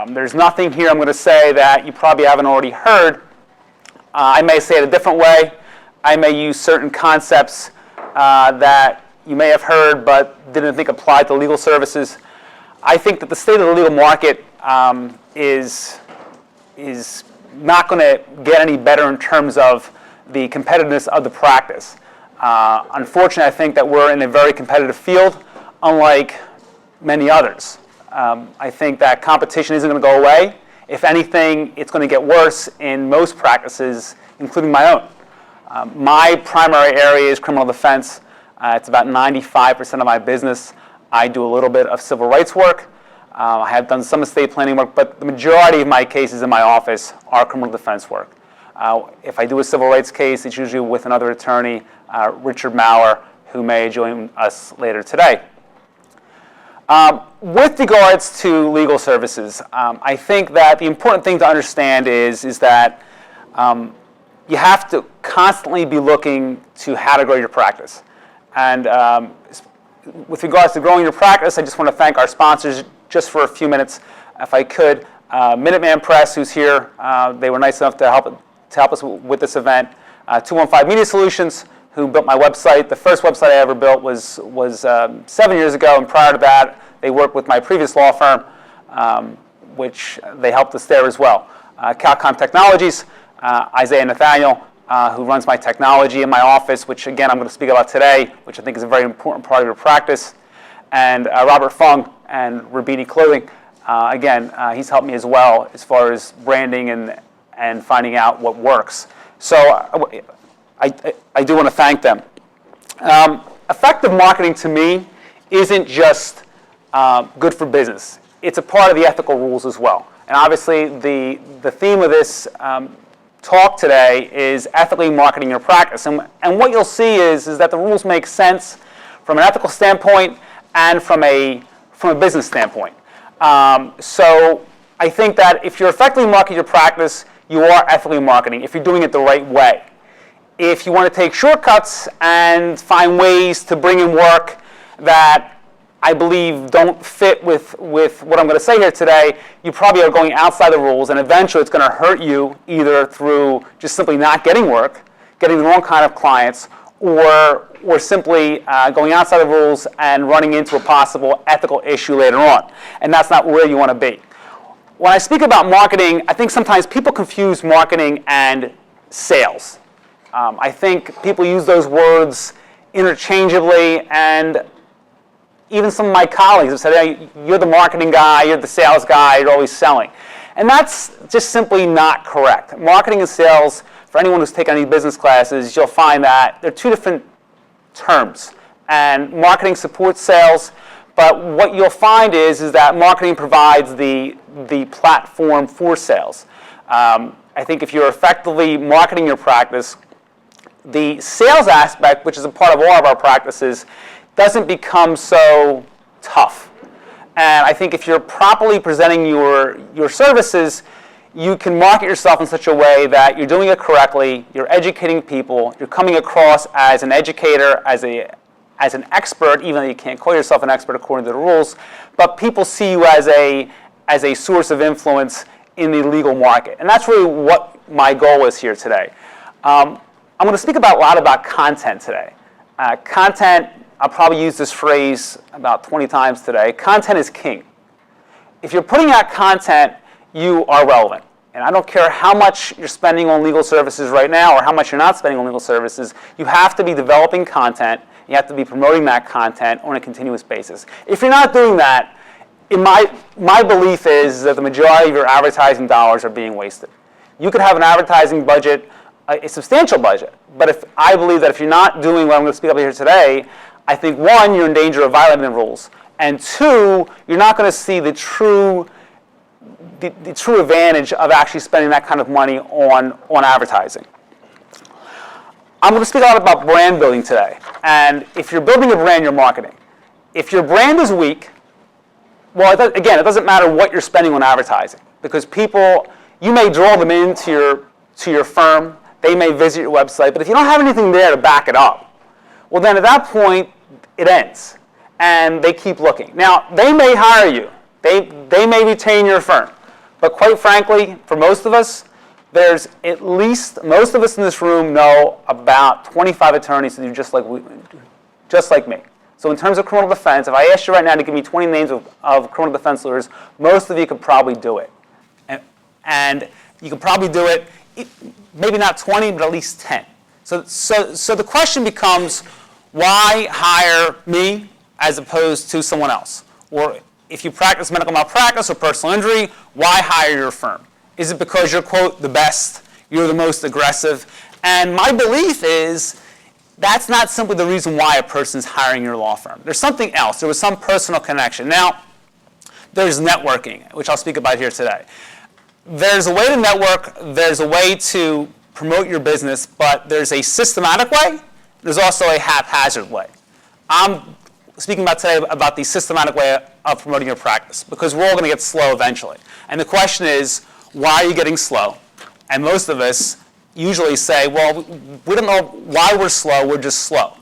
There's nothing here I'm going to say that you probably haven't already heard. I may say it a different way. I may use certain concepts that you may have heard but didn't think applied to legal services. I think that the state of the legal market is not going to get any better in terms of the competitiveness of the practice. Unfortunately, I think that we're in a very competitive field, unlike many others. I think that competition isn't going to go away. If anything, it's going to get worse in most practices, including my own. My primary area is criminal defense. It's about 95% of my business. I do a little bit of civil rights work. I have done some estate planning work, but the majority of my cases in my office are criminal defense work. If I do a civil rights case, it's usually with another attorney, Richard Maurer, who may join us later today. With regards to legal services, I think that the important thing to understand is that you have to constantly be looking to how to grow your practice. And with regards to growing your practice, I just want to thank our sponsors just for a few minutes, if I could. Minuteman Press, who's here, they were nice enough to help us with this event. 215 Media Solutions, who built my website. The first website I ever built was 7 years ago, and prior to that, they worked with my previous law firm, which they helped us there as well. Calcom Technologies, Isaiah Nathaniel, who runs my technology in my office, which again I'm going to speak about today, which I think is a very important part of your practice. And Robert Fung and Rabini Clothing, again, he's helped me as well as far as branding and finding out what works. So I do want to thank them. Effective marketing to me isn't just good for business. It's a part of the ethical rules as well. And obviously the theme of this talk today is ethically marketing your practice. And what you'll see is that the rules make sense from an ethical standpoint and from a business standpoint. So I think that if you're effectively marketing your practice, you are ethically marketing if you're doing it the right way. If you want to take shortcuts and find ways to bring in work that I believe don't fit with what I'm going to say here today, you probably are going outside the rules, and eventually it's going to hurt you either through just simply not getting work, getting the wrong kind of clients, or simply going outside the rules and running into a possible ethical issue later on. And that's not where you want to be. When I speak about marketing, I think sometimes people confuse marketing and sales. I think people use those words interchangeably, and even some of my colleagues have said, hey, you're the marketing guy, you're the sales guy, you're always selling. And that's just simply not correct. Marketing and sales, for anyone who's taken any business classes, you'll find that they're two different terms. And marketing supports sales, but what you'll find is that marketing provides the platform for sales. I think if you're effectively marketing your practice, the sales aspect, which is a part of all of our practices, doesn't become so tough. And I think if you're properly presenting your services, you can market yourself in such a way that you're doing it correctly, you're educating people, you're coming across as an educator, as an expert, even though you can't call yourself an expert according to the rules, but people see you as a source of influence in the legal market. And that's really what my goal is here today. I'm going to speak a lot about content today. Content, I'll probably use this phrase about 20 times today. Content is king. If you're putting out content, you are relevant. And I don't care how much you're spending on legal services right now or how much you're not spending on legal services, you have to be developing content. You have to be promoting that content on a continuous basis. If you're not doing that, my belief is that the majority of your advertising dollars are being wasted. You could have an advertising budget, a substantial budget, but I believe that if you're not doing what I'm going to speak about here today, I think, one, you're in danger of violating the rules, and two, you're not going to see the true advantage of actually spending that kind of money on advertising. I'm going to speak a lot about brand building today, and if you're building a brand, you're marketing. If your brand is weak, well, again, it doesn't matter what you're spending on advertising, because people, you may draw them into your firm, they may visit your website, but if you don't have anything there to back it up, well, then at that point, it ends, and they keep looking. Now, they may hire you They may retain your firm. But quite frankly, for most of us, there's at least, most of us in this room know about 25 attorneys that do just like me. So in terms of criminal defense, if I asked you right now to give me 20 names of criminal defense lawyers, most of you could probably do it. And you could probably do it, maybe not 20, but at least 10. So the question becomes, why hire me as opposed to someone else? Or if you practice medical malpractice or personal injury, why hire your firm? Is it because you're, quote, the best, you're the most aggressive? And my belief is that's not simply the reason why a person's hiring your law firm. There's something else. There was some personal connection. Now, there's networking, which I'll speak about here today. There's a way to network. There's a way to promote your business, but there's a systematic way. There's also a haphazard way. I'm speaking about today about the systematic way of promoting your practice, because we're all going to get slow eventually. And the question is, why are you getting slow? And most of us usually say, well, we don't know why we're slow, we're just slow.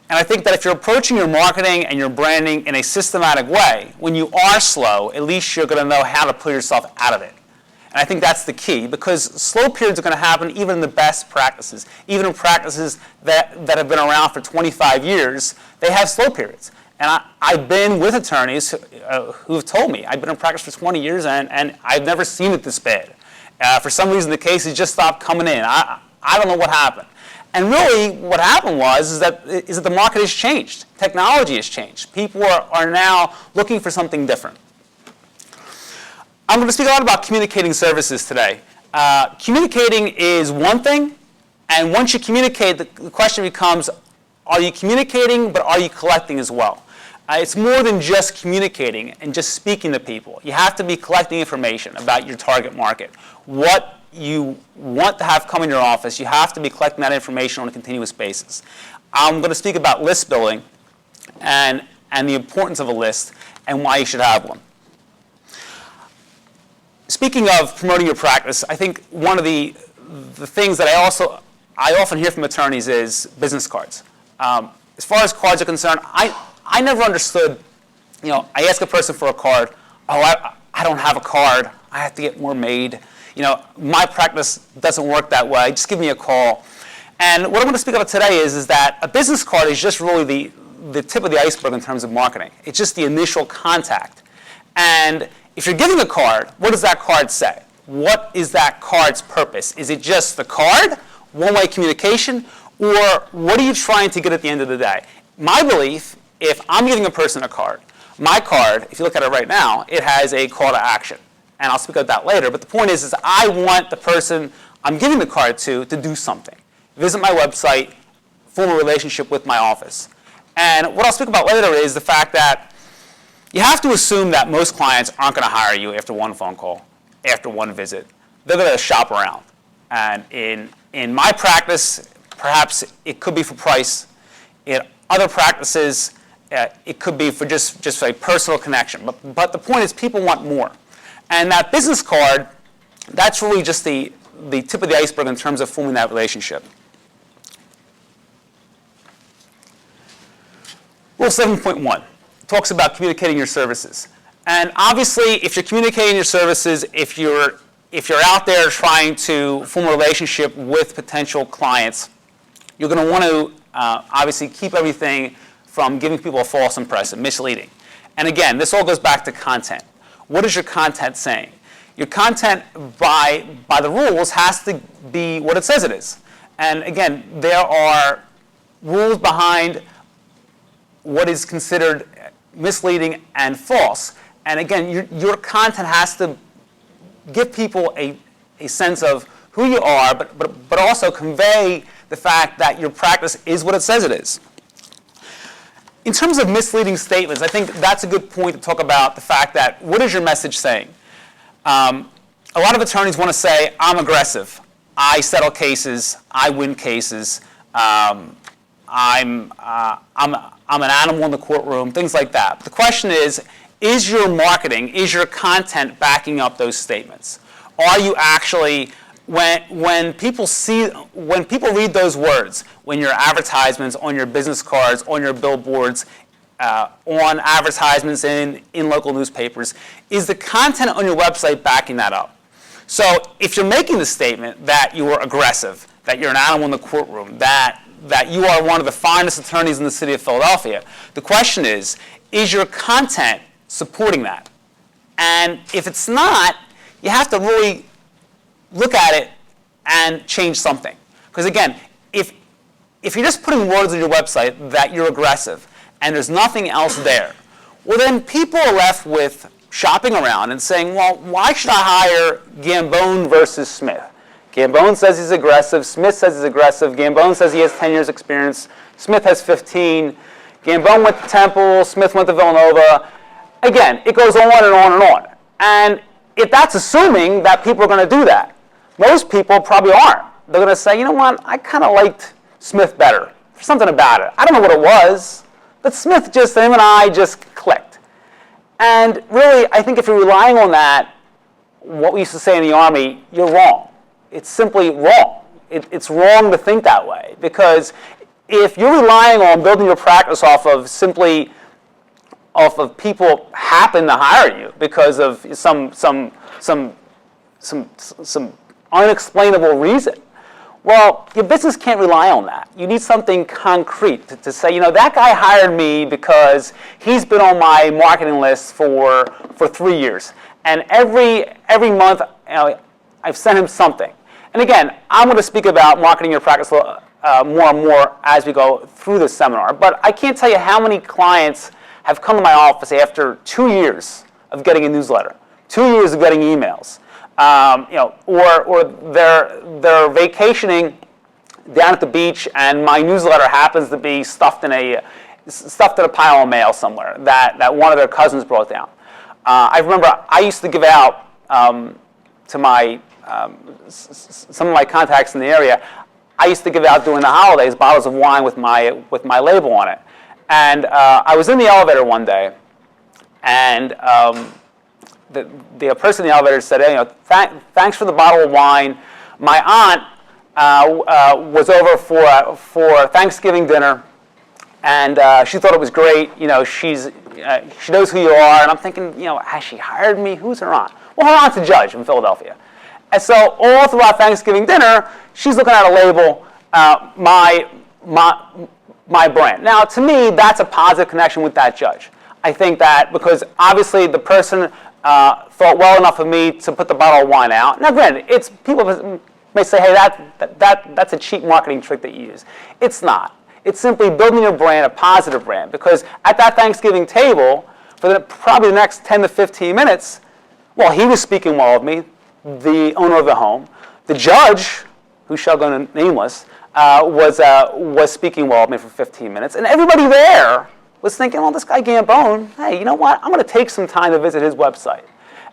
And I think that if you're approaching your marketing and your branding in a systematic way, when you are slow, at least you're going to know how to pull yourself out of it. And I think that's the key, because slow periods are going to happen even in the best practices. Even in practices that have been around for 25 years, they have slow periods. And I've been with attorneys who've told me, I've been in practice for 20 years and I've never seen it this bad. For some reason, the cases just stopped coming in. I don't know what happened. And really, what happened is that the market has changed. Technology has changed. People are now looking for something different. I'm going to speak a lot about communicating services today. Communicating is one thing, and once you communicate, the question becomes, are you communicating, but are you collecting as well? It's more than just communicating and just speaking to people. You have to be collecting information about your target market. What you want to have come in your office, you have to be collecting that information on a continuous basis. I'm going to speak about list building and the importance of a list and why you should have one. Speaking of promoting your practice, I think one of the things that I often hear from attorneys is business cards. As far as cards are concerned, I never understood, I ask a person for a card, I don't have a card, I have to get more made. My practice doesn't work that way, just give me a call. And what I'm going to speak about today is that a business card is just really the tip of the iceberg in terms of marketing. It's just the initial contact. And if you're giving a card, what does that card say? What is that card's purpose? Is it just the card, one-way communication, or what are you trying to get at the end of the day? My belief, if I'm giving a person a card, my card, if you look at it right now, it has a call to action. And I'll speak about that later. But the point is I want the person I'm giving the card to do something. Visit my website, form a relationship with my office. And what I'll speak about later is the fact that you have to assume that most clients aren't going to hire you after one phone call, after one visit. They're going to shop around. And in my practice, perhaps it could be for price. In other practices, it could be for just a personal connection. But the point is people want more. And that business card, that's really just the tip of the iceberg in terms of forming that relationship. Rule 7.1 talks about communicating your services. And obviously, if you're communicating your services, if you're out there trying to form a relationship with potential clients, you're going to want to obviously keep everything from giving people a false impression, misleading. And again, this all goes back to content. What is your content saying? Your content, by the rules, has to be what it says it is. And again, there are rules behind what is considered misleading and false. And again, your content has to give people a sense of who you are, but also convey the fact that your practice is what it says it is. In terms of misleading statements, I think that's a good point to talk about the fact that what is your message saying? A lot of attorneys want to say, I'm aggressive. I settle cases. I win cases. I'm an animal in the courtroom, things like that. But the question is your marketing, is your content backing up those statements? Are you actually, when people read those words, when your advertisements, on your business cards, on your billboards, on advertisements in local newspapers? Is the content on your website backing that up? So if you're making the statement that you are aggressive, that you're an animal in the courtroom, that you are one of the finest attorneys in the city of Philadelphia, the question is your content supporting that? And if it's not, you have to really look at it and change something. Because again, if you're just putting words on your website that you're aggressive and there's nothing else there, well then people are left with shopping around and saying, well, why should I hire Gambone versus Smith? Gambone says he's aggressive, Smith says he's aggressive, Gambone says he has 10 years experience, Smith has 15, Gambone went to Temple, Smith went to Villanova. Again, it goes on and on and on. And if that's assuming that people are going to do that, most people probably aren't. They're going to say, you know what, I kind of liked Smith better. There's something about it. I don't know what it was, but Smith him and I just clicked. And really, I think if you're relying on that, what we used to say in the Army, you're wrong. It's simply wrong. It's wrong to think that way, because if you're relying on building your practice off of people happen to hire you because of some unexplainable reason, well, your business can't rely on that. You need something concrete to say, you know, that guy hired me because he's been on my marketing list for 3 years, and every month, you know, I've sent him something. And again, I'm going to speak about marketing your practice more and more as we go through this seminar. But I can't tell you how many clients have come to my office after 2 years of getting a newsletter, 2 years of getting emails, or they're vacationing down at the beach, and my newsletter happens to be stuffed in a pile of mail somewhere that one of their cousins brought down. I remember I used to give out to my some of my contacts in the area. I used to give out during the holidays bottles of wine with my label on it. And I was in the elevator one day, and the person in the elevator said, hey, you know, thanks for the bottle of wine. My aunt was over for Thanksgiving dinner, and she thought it was great. You know, she knows who you are. And I'm thinking, you know, has she hired me? Who's her aunt? Well, her aunt's a judge in Philadelphia. And so all throughout Thanksgiving dinner, she's looking at a label, my brand. Now, to me, that's a positive connection with that judge. I think that because obviously the person thought well enough of me to put the bottle of wine out. Now, granted, people may say, hey, that's a cheap marketing trick that you use. It's not. It's simply building your brand, a positive brand, because at that Thanksgiving table, for probably the next 10 to 15 minutes, well, he was speaking well of me, the owner of the home. The judge, who shall go nameless, was speaking well of me for 15 minutes. And everybody there was thinking, well, this guy Gambone, hey, you know what? I'm going to take some time to visit his website.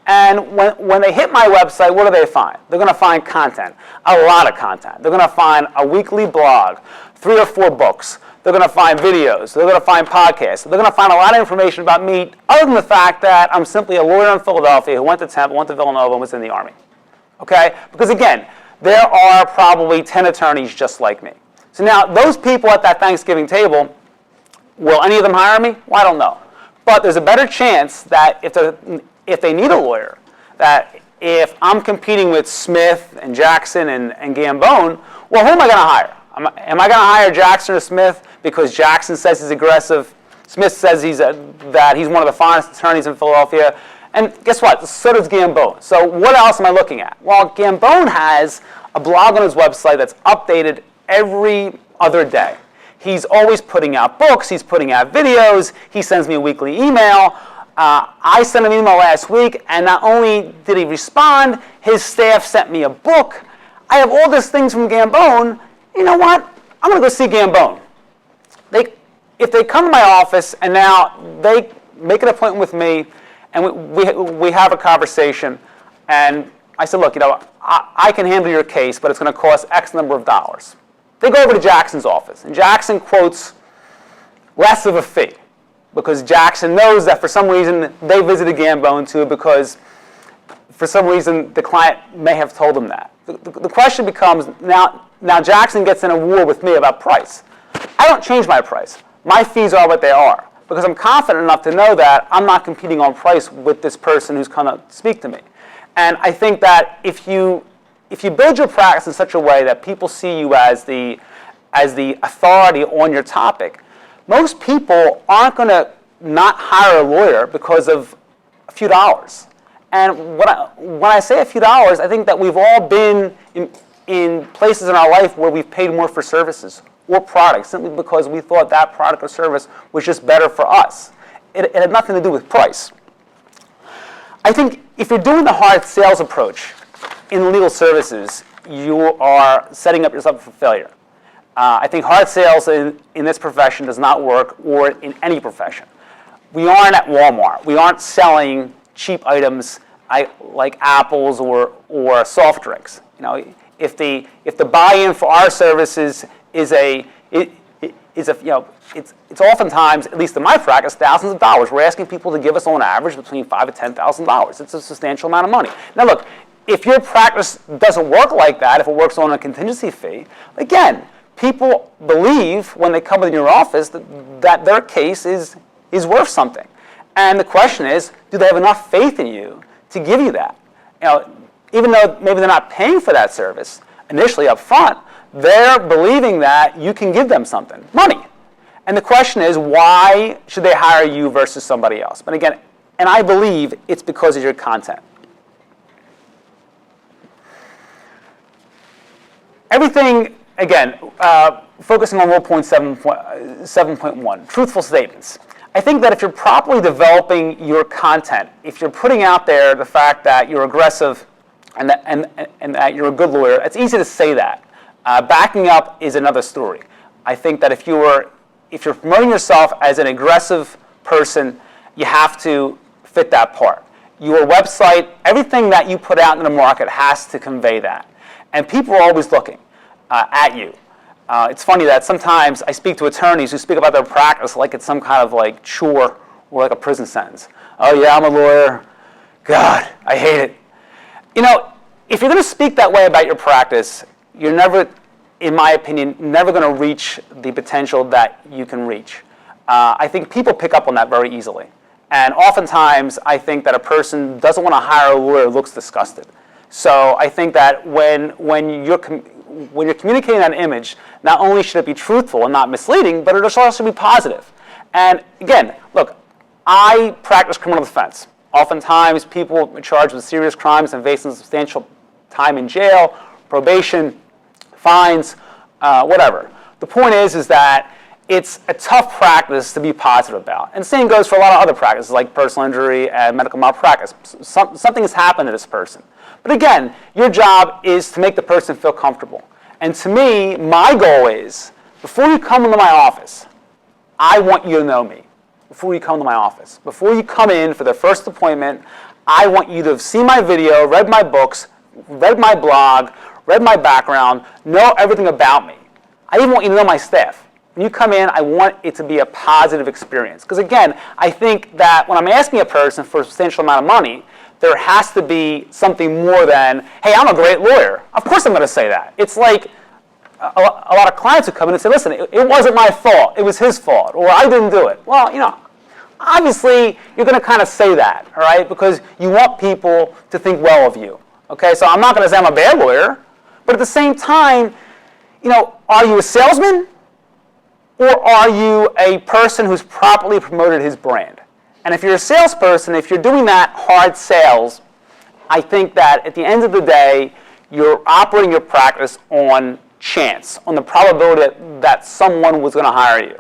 And when they hit my website, what do they find? They're going to find content, a lot of content. They're going to find a weekly blog, 3 or 4 books. They're going to find videos. They're going to find podcasts. They're going to find a lot of information about me, other than the fact that I'm simply a lawyer in Philadelphia who went to Temple, went to Villanova, and was in the Army. Okay? Because again, there are probably 10 attorneys just like me. So now, those people at that Thanksgiving table, will any of them hire me? Well, I don't know. But there's a better chance that if they need a lawyer, that if I'm competing with Smith and Jackson and Gambone, well, who am I going to hire? Am I going to hire Jackson or Smith because Jackson says he's aggressive, Smith says that he's one of the finest attorneys in Philadelphia, and guess what? So does Gambone. So what else am I looking at? Well, Gambone has a blog on his website that's updated every other day. He's always putting out books, he's putting out videos, he sends me a weekly email. I sent him an email last week, and not only did he respond, his staff sent me a book. I have all these things from Gambone. You know what? I'm going to go see Gambone. If they come to my office and now they make an appointment with me, and we have a conversation, and I said, look, you know, I can handle your case, but it's going to cost X number of dollars. They go over to Jackson's office, and Jackson quotes less of a fee, because Jackson knows that for some reason they visited Gambone too, because for some reason the client may have told him that. The question becomes, now Jackson gets in a war with me about price. I don't change my price. My fees are what they are. because I'm confident enough to know that I'm not competing on price with this person who's going to speak to me. And I think that if you build your practice in such a way that people see you as the authority on your topic, most people aren't going to not hire a lawyer because of a few dollars. And when I say a few dollars, I think that we've all been in places in our life where we've paid more for services or products simply because we thought that product or service was just better for us. It had nothing to do with price. I think if you're doing the hard sales approach in legal services, you are setting up yourself for failure. I think hard sales in this profession does not work, or in any profession. We aren't at Walmart. We aren't selling cheap items like apples or soft drinks. If the buy-in for our services it's oftentimes, at least in my practice, thousands of dollars. We're asking people to give us on average between $5,000 and $10,000. It's a substantial amount of money. Now look, if your practice doesn't work like that, if it works on a contingency fee, again, people believe when they come in your office that their case is worth something. And the question is, do they have enough faith in you to give you that? Even though maybe they're not paying for that service initially up front, they're believing that you can give them something, money. And the question is, why should they hire you versus somebody else? But again, and I believe it's because of your content. Everything, again, focusing on rule point 7.1, truthful statements. I think that if you're properly developing your content, if you're putting out there the fact that you're aggressive and that you're a good lawyer, it's easy to say that. Backing up is another story. I think that if you're promoting yourself as an aggressive person, you have to fit that part. Your website, everything that you put out in the market has to convey that. And people are always looking at you. It's funny that sometimes I speak to attorneys who speak about their practice like it's some kind of like chore or like a prison sentence. Oh yeah, I'm a lawyer. God, I hate it. If you're going to speak that way about your practice, you're never, in my opinion, never going to reach the potential that you can reach. I think people pick up on that very easily. And oftentimes, I think that a person doesn't want to hire a lawyer who looks disgusted. So I think that when you're communicating that image, not only should it be truthful and not misleading, but it should also be positive. And again, look, I practice criminal defense. Oftentimes, people are charged with serious crimes and facing substantial time in jail, probation, fines, whatever. The point is that it's a tough practice to be positive about. And the same goes for a lot of other practices like personal injury and medical malpractice. Something has happened to this person. But again, your job is to make the person feel comfortable. And to me, my goal is, before you come into my office, I want you to know me. Before you come to my office. Before you come in for the first appointment, I want you to have seen my video, read my books, read my blog, read my background, know everything about me. I even want you to know my staff. When you come in, I want it to be a positive experience. Because again, I think that when I'm asking a person for a substantial amount of money, there has to be something more than, hey, I'm a great lawyer. Of course I'm going to say that. It's like a lot of clients who come in and say, listen, it wasn't my fault. It was his fault. Or I didn't do it. Well, obviously you're going to kind of say that, all right, because you want people to think well of you. Okay, so I'm not going to say I'm a bad lawyer, but at the same time, are you a salesman or are you a person who's properly promoted his brand? And if you're a salesperson, if you're doing that hard sales, I think that at the end of the day, you're operating your practice on chance, on the probability that someone was going to hire you.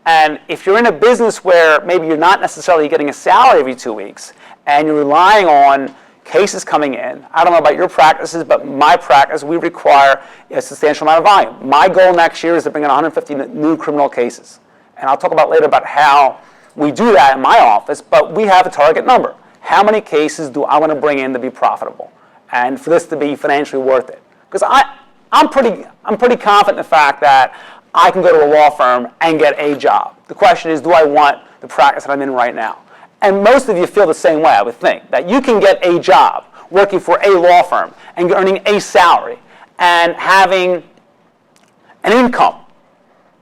And if you're in a business where maybe you're not necessarily getting a salary every 2 weeks and you're relying on cases coming in, I don't know about your practices, but my practice, we require a substantial amount of volume. My goal next year is to bring in 150 new criminal cases. And I'll talk about later about how we do that in my office, but we have a target number. How many cases do I want to bring in to be profitable and for this to be financially worth it? Because I'm pretty confident in the fact that I can go to a law firm and get a job. The question is, do I want the practice that I'm in right now? And most of you feel the same way, I would think, that you can get a job working for a law firm and earning a salary and having an income.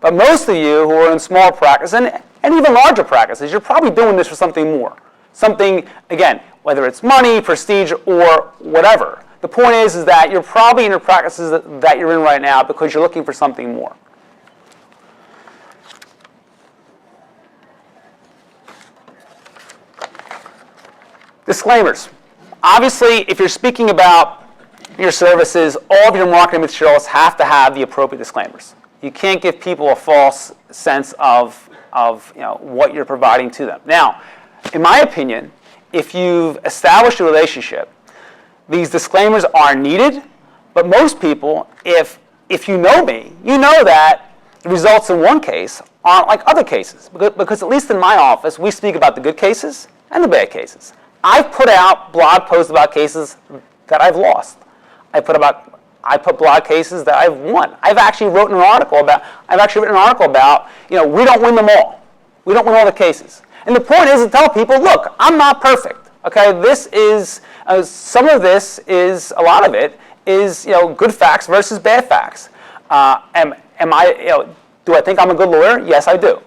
But most of you who are in small practice, and and even larger practices, you're probably doing this for something more. Something, again, whether it's money, prestige, or whatever. The point is that you're probably in your practices that you're in right now because you're looking for something more. Disclaimers. Obviously, if you're speaking about your services, all of your marketing materials have to have the appropriate disclaimers. You can't give people a false sense of what you're providing to them. Now, in my opinion, if you've established a relationship, these disclaimers are needed, but most people, if you know me, you know that the results in one case aren't like other cases. Because at least in my office, we speak about the good cases and the bad cases. I've put out blog posts about cases that I've lost. I put blog cases that I've won. I've actually written an article about, we don't win them all. We don't win all the cases. And the point is to tell people, look, I'm not perfect. Okay, this is, a lot of it is, good facts versus bad facts. Do I think I'm a good lawyer? Yes, I do.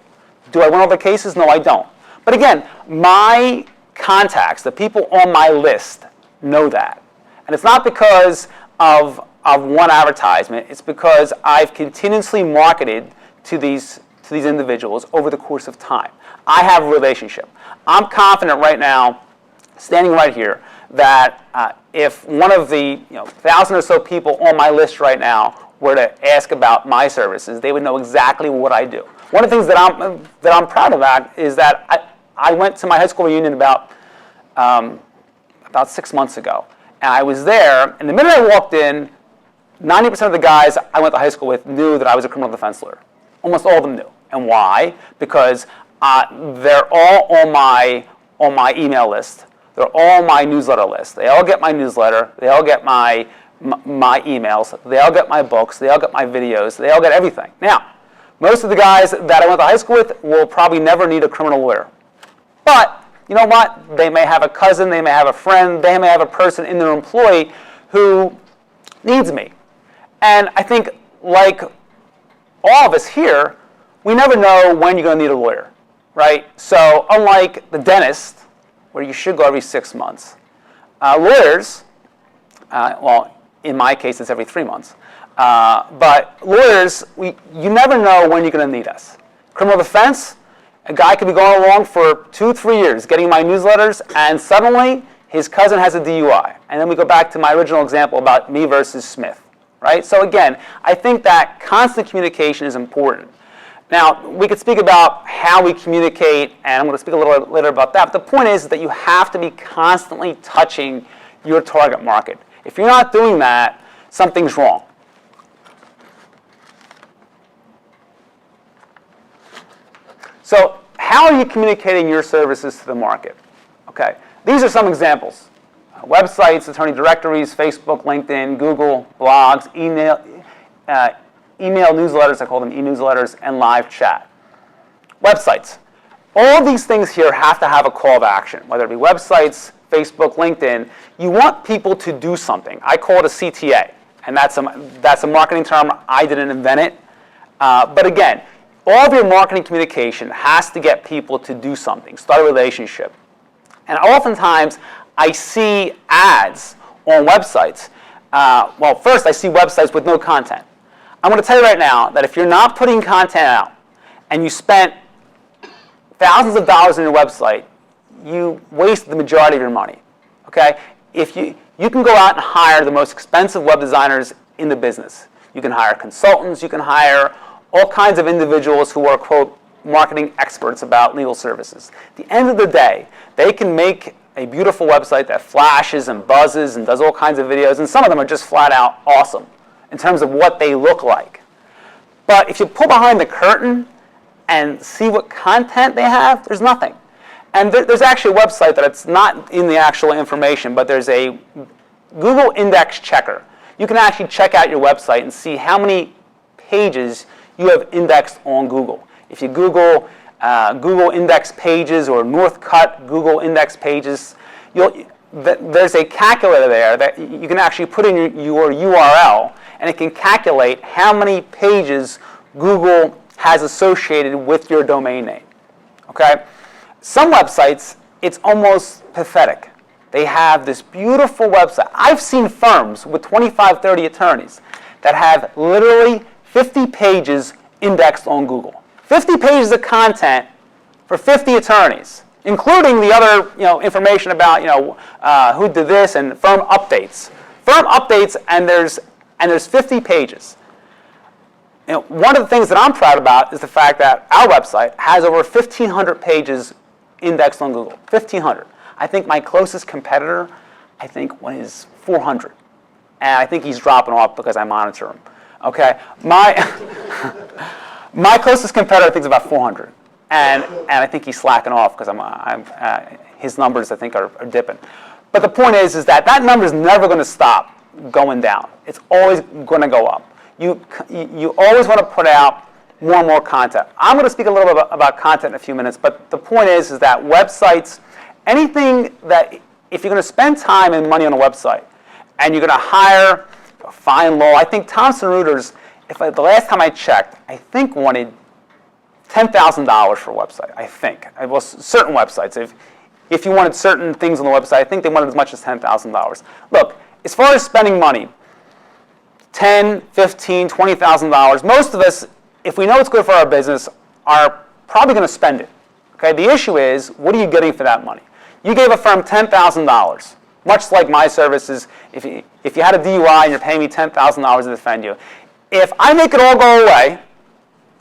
Do I win all the cases? No, I don't. But again, my contacts, the people on my list, know that. And it's not because of one advertisement. It's because I've continuously marketed to these individuals over the course of time. I have a relationship. I'm confident right now, standing right here, that if one of the 1,000 or so people on my list right now were to ask about my services, they would know exactly what I do. One of the things that I'm proud of is that I went to my high school reunion about 6 months ago, and I was there, and the minute I walked in, 90% of the guys I went to high school with knew that I was a criminal defense lawyer. Almost all of them knew. And why? Because they're all on my email list. They're all on my newsletter list. They all get my newsletter. They all get my emails. They all get my books. They all get my videos. They all get everything. Now, most of the guys that I went to high school with will probably never need a criminal lawyer. But you know what? They may have a cousin. They may have a friend. They may have a person in their employ who needs me. And I think, like all of us here, we never know when you're going to need a lawyer, right? So unlike the dentist, where you should go every 6 months, lawyers, in my case, it's every 3 months. But lawyers, you never know when you're going to need us. Criminal defense, a guy could be going along for 2-3 years getting my newsletters, and suddenly his cousin has a DUI. And then we go back to my original example about me versus Smith, right? So again, I think that constant communication is important. Now, we could speak about how we communicate, and I'm going to speak a little later about that. But the point is that you have to be constantly touching your target market. If you're not doing that, something's wrong. So how are you communicating your services to the market? Okay, these are some examples. Websites, attorney directories, Facebook, LinkedIn, Google, blogs, email newsletters, I call them e-newsletters, and live chat. Websites. All these things here have to have a call to action, whether it be websites, Facebook, LinkedIn. You want people to do something. I call it a CTA, and that's a marketing term. I didn't invent it. But again, all of your marketing communication has to get people to do something, start a relationship. And oftentimes, I see ads on websites. First, I see websites with no content. I'm going to tell you right now that if you're not putting content out and you spent thousands of dollars on your website, you waste the majority of your money. Okay? If you can go out and hire the most expensive web designers in the business. You can hire consultants. You can hire all kinds of individuals who are, quote, marketing experts about legal services. At the end of the day, they can make a beautiful website that flashes and buzzes and does all kinds of videos, and some of them are just flat out awesome in terms of what they look like. But if you pull behind the curtain and see what content they have, there's nothing. And there's actually a website that it's not in the actual information, but there's a Google index checker. You can actually check out your website and see how many pages you have indexed on Google. If you Google Google index pages or Northcut Google index pages, there's a calculator there that you can actually put in your URL, and it can calculate how many pages Google has associated with your domain name. Okay? Some websites, it's almost pathetic. They have this beautiful website. I've seen firms with 25, 30 attorneys that have literally 50 pages indexed on Google. 50 pages of content for 50 attorneys, including the other information about who did this and firm updates. Firm updates, and there's 50 pages. One of the things that I'm proud about is the fact that our website has over 1,500 pages indexed on Google. 1,500. I think my closest competitor, is 400. And I think he's dropping off because I monitor him. Okay? My closest competitor, I think, is about 400. And I think he's slacking off because his numbers, I think, are dipping. But the point is that number is never going to stop going down. It's always going to go up. You always want to put out more and more content. I'm going to speak a little bit about content in a few minutes, but the point is that websites, anything that, if you're going to spend time and money on a website, and you're going to hire a fine law, I think Thomson Reuters, the last time I checked, I think wanted $10,000 for a website, I think. Well, certain websites. If you wanted certain things on the website, I think they wanted as much as $10,000. Look, as far as spending money, $10,000, $15,000, $20,000, most of us, if we know it's good for our business, are probably going to spend it. Okay? The issue is, what are you getting for that money? You gave a firm $10,000, much like my services. If you had a DUI and you're paying me $10,000 to defend you, if I make it all go away,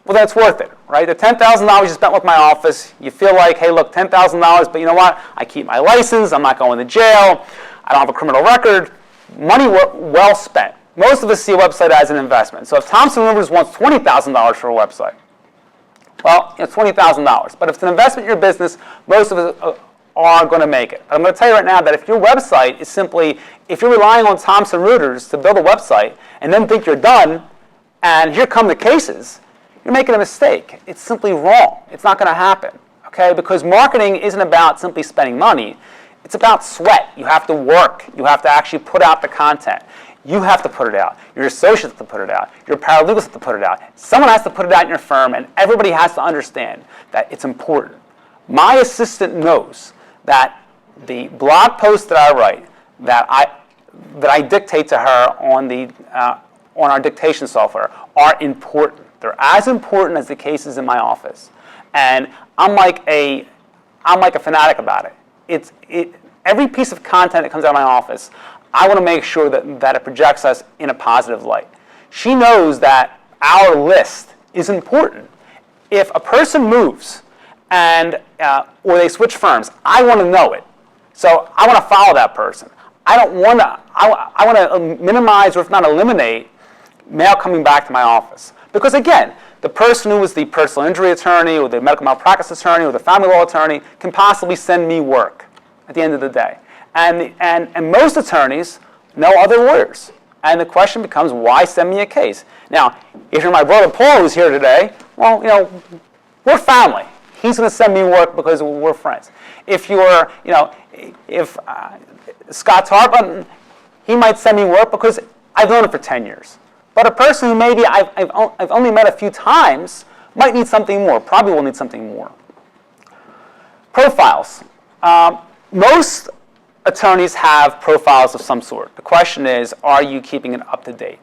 well, that's worth it, right? The $10,000 you spent with my office, you feel like, hey, look, $10,000, but you know what? I keep my license, I'm not going to jail, I don't have a criminal record. Money well spent. Most of us see a website as an investment. So if Thomson Reuters wants $20,000 for a website, well, it's $20,000. But if it's an investment in your business, most of us are going to make it. But I'm going to tell you right now that if your website is simply, if you're relying on Thomson Reuters to build a website and then think you're done, and here come the cases, you're making a mistake. It's simply wrong. It's not going to happen. Okay? Because marketing isn't about simply spending money. It's about sweat. You have to work. You have to actually put out the content. You have to put it out. Your associates have to put it out. Your paralegals have to put it out. Someone has to put it out in your firm, and everybody has to understand that it's important. My assistant knows that the blog posts that I write, that I dictate to her on our dictation software, are important. They're as important as the cases in my office, and I'm like a fanatic about it. Every piece of content that comes out of my office, I want to make sure that it projects us in a positive light. She knows that our list is important. If a person moves or they switch firms, I want to know it. So I want to follow that person. I want to minimize, or if not eliminate, mail coming back to my office. Because again, the person who was the personal injury attorney or the medical malpractice attorney or the family law attorney can possibly send me work at the end of the day. And most attorneys know other lawyers. And the question becomes, why send me a case? Now, if you're my brother Paul who's here today, well, we're family. He's going to send me work because we're friends. If you're, if Scott Tarpon, he might send me work because I've known him for 10 years. But a person who maybe I've only met a few times might need something more, probably will need something more. Profiles. Most attorneys have profiles of some sort. The question is, are you keeping it up to date?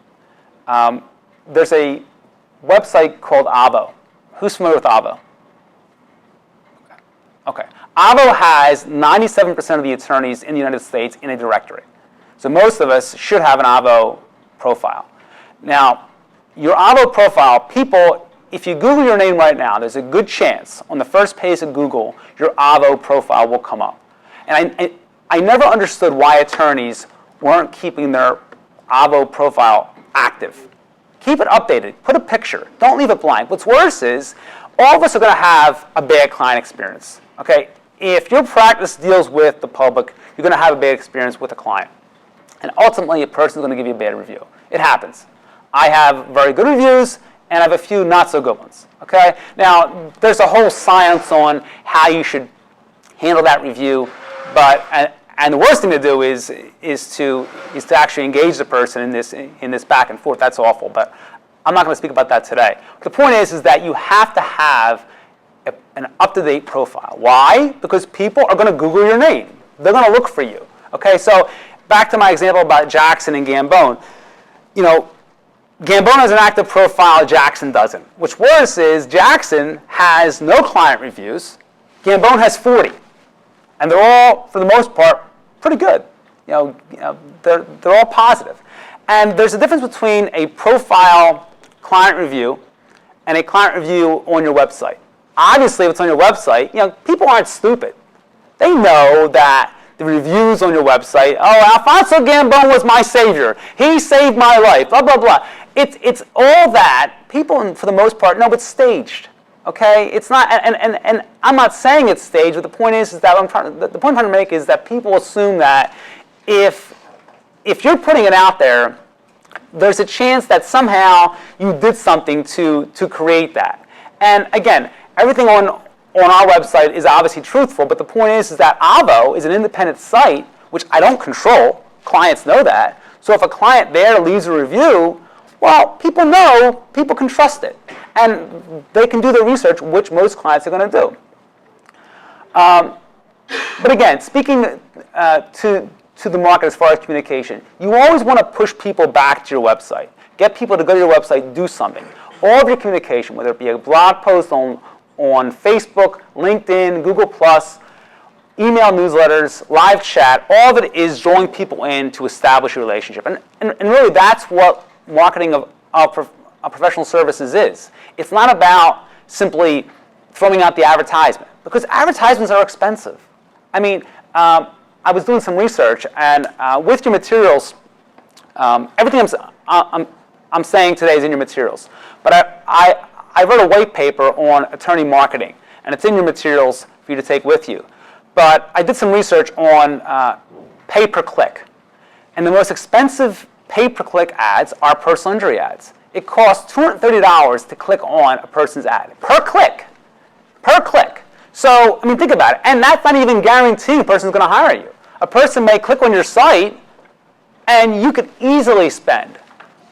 There's a website called Avvo. Who's familiar with Avvo? Okay. Avvo has 97% of the attorneys in the United States in a directory. So most of us should have an Avvo profile. Now, your Avvo profile, people, if you Google your name right now, there's a good chance on the first page of Google, your Avvo profile will come up. And I never understood why attorneys weren't keeping their Avvo profile active. Keep it updated. Put a picture. Don't leave it blank. What's worse is, all of us are going to have a bad client experience. Okay? If your practice deals with the public, you're going to have a bad experience with a client. And ultimately, a person's going to give you a bad review. It happens. I have very good reviews, and I have a few not so good ones. Okay? Now, there's a whole science on how you should handle that review, but and the worst thing to do is to actually engage the person in this back and forth. That's awful, but I'm not going to speak about that today. The point is that you have to have an up-to-date profile. Why? Because people are going to Google your name. They're going to look for you. Okay, so back to my example about Jackson and Gambone. You know, Gambone has an active profile, Jackson doesn't. What's worse is Jackson has no client reviews. Gambone has 40. And they're all, for the most part, pretty good. You know, they're all positive. And there's a difference between a profile client review and a client review on your website. Obviously, if it's on your website, you know, people aren't stupid. They know that the reviews on your website, oh, Alfonso Gambone was my savior. He saved my life, blah, blah, blah. It's all that. People, for the most part, know it's staged. Okay? It's not, and I'm not saying it's staged, but the point is that the point I'm trying to make is that people assume that if you're putting it out there, there's a chance that somehow you did something to create that. And again, everything on our website is obviously truthful, but the point is that Avo is an independent site, which I don't control. Clients know that. So if a client there leaves a review, well, people know, people can trust it. And they can do their research, which most clients are going to do. But again, speaking to the market as far as communication, you always want to push people back to your website. Get people to go to your website, do something. All of your communication, whether it be a blog post on Facebook, LinkedIn, Google+, email newsletters, live chat, all of it is drawing people in to establish a relationship. And really that's what marketing of professional services is. It's not about simply throwing out the advertisement, because advertisements are expensive. I mean, I was doing some research, and with your materials, everything I'm saying today is in your materials. But I wrote a white paper on attorney marketing, and it's in your materials for you to take with you. But I did some research on pay-per-click. And the most expensive pay-per-click ads are personal injury ads. It costs $230 to click on a person's ad. Per click. Per click. So, I mean, think about it. And that's not even guaranteeing a person's going to hire you. A person may click on your site, and you could easily spend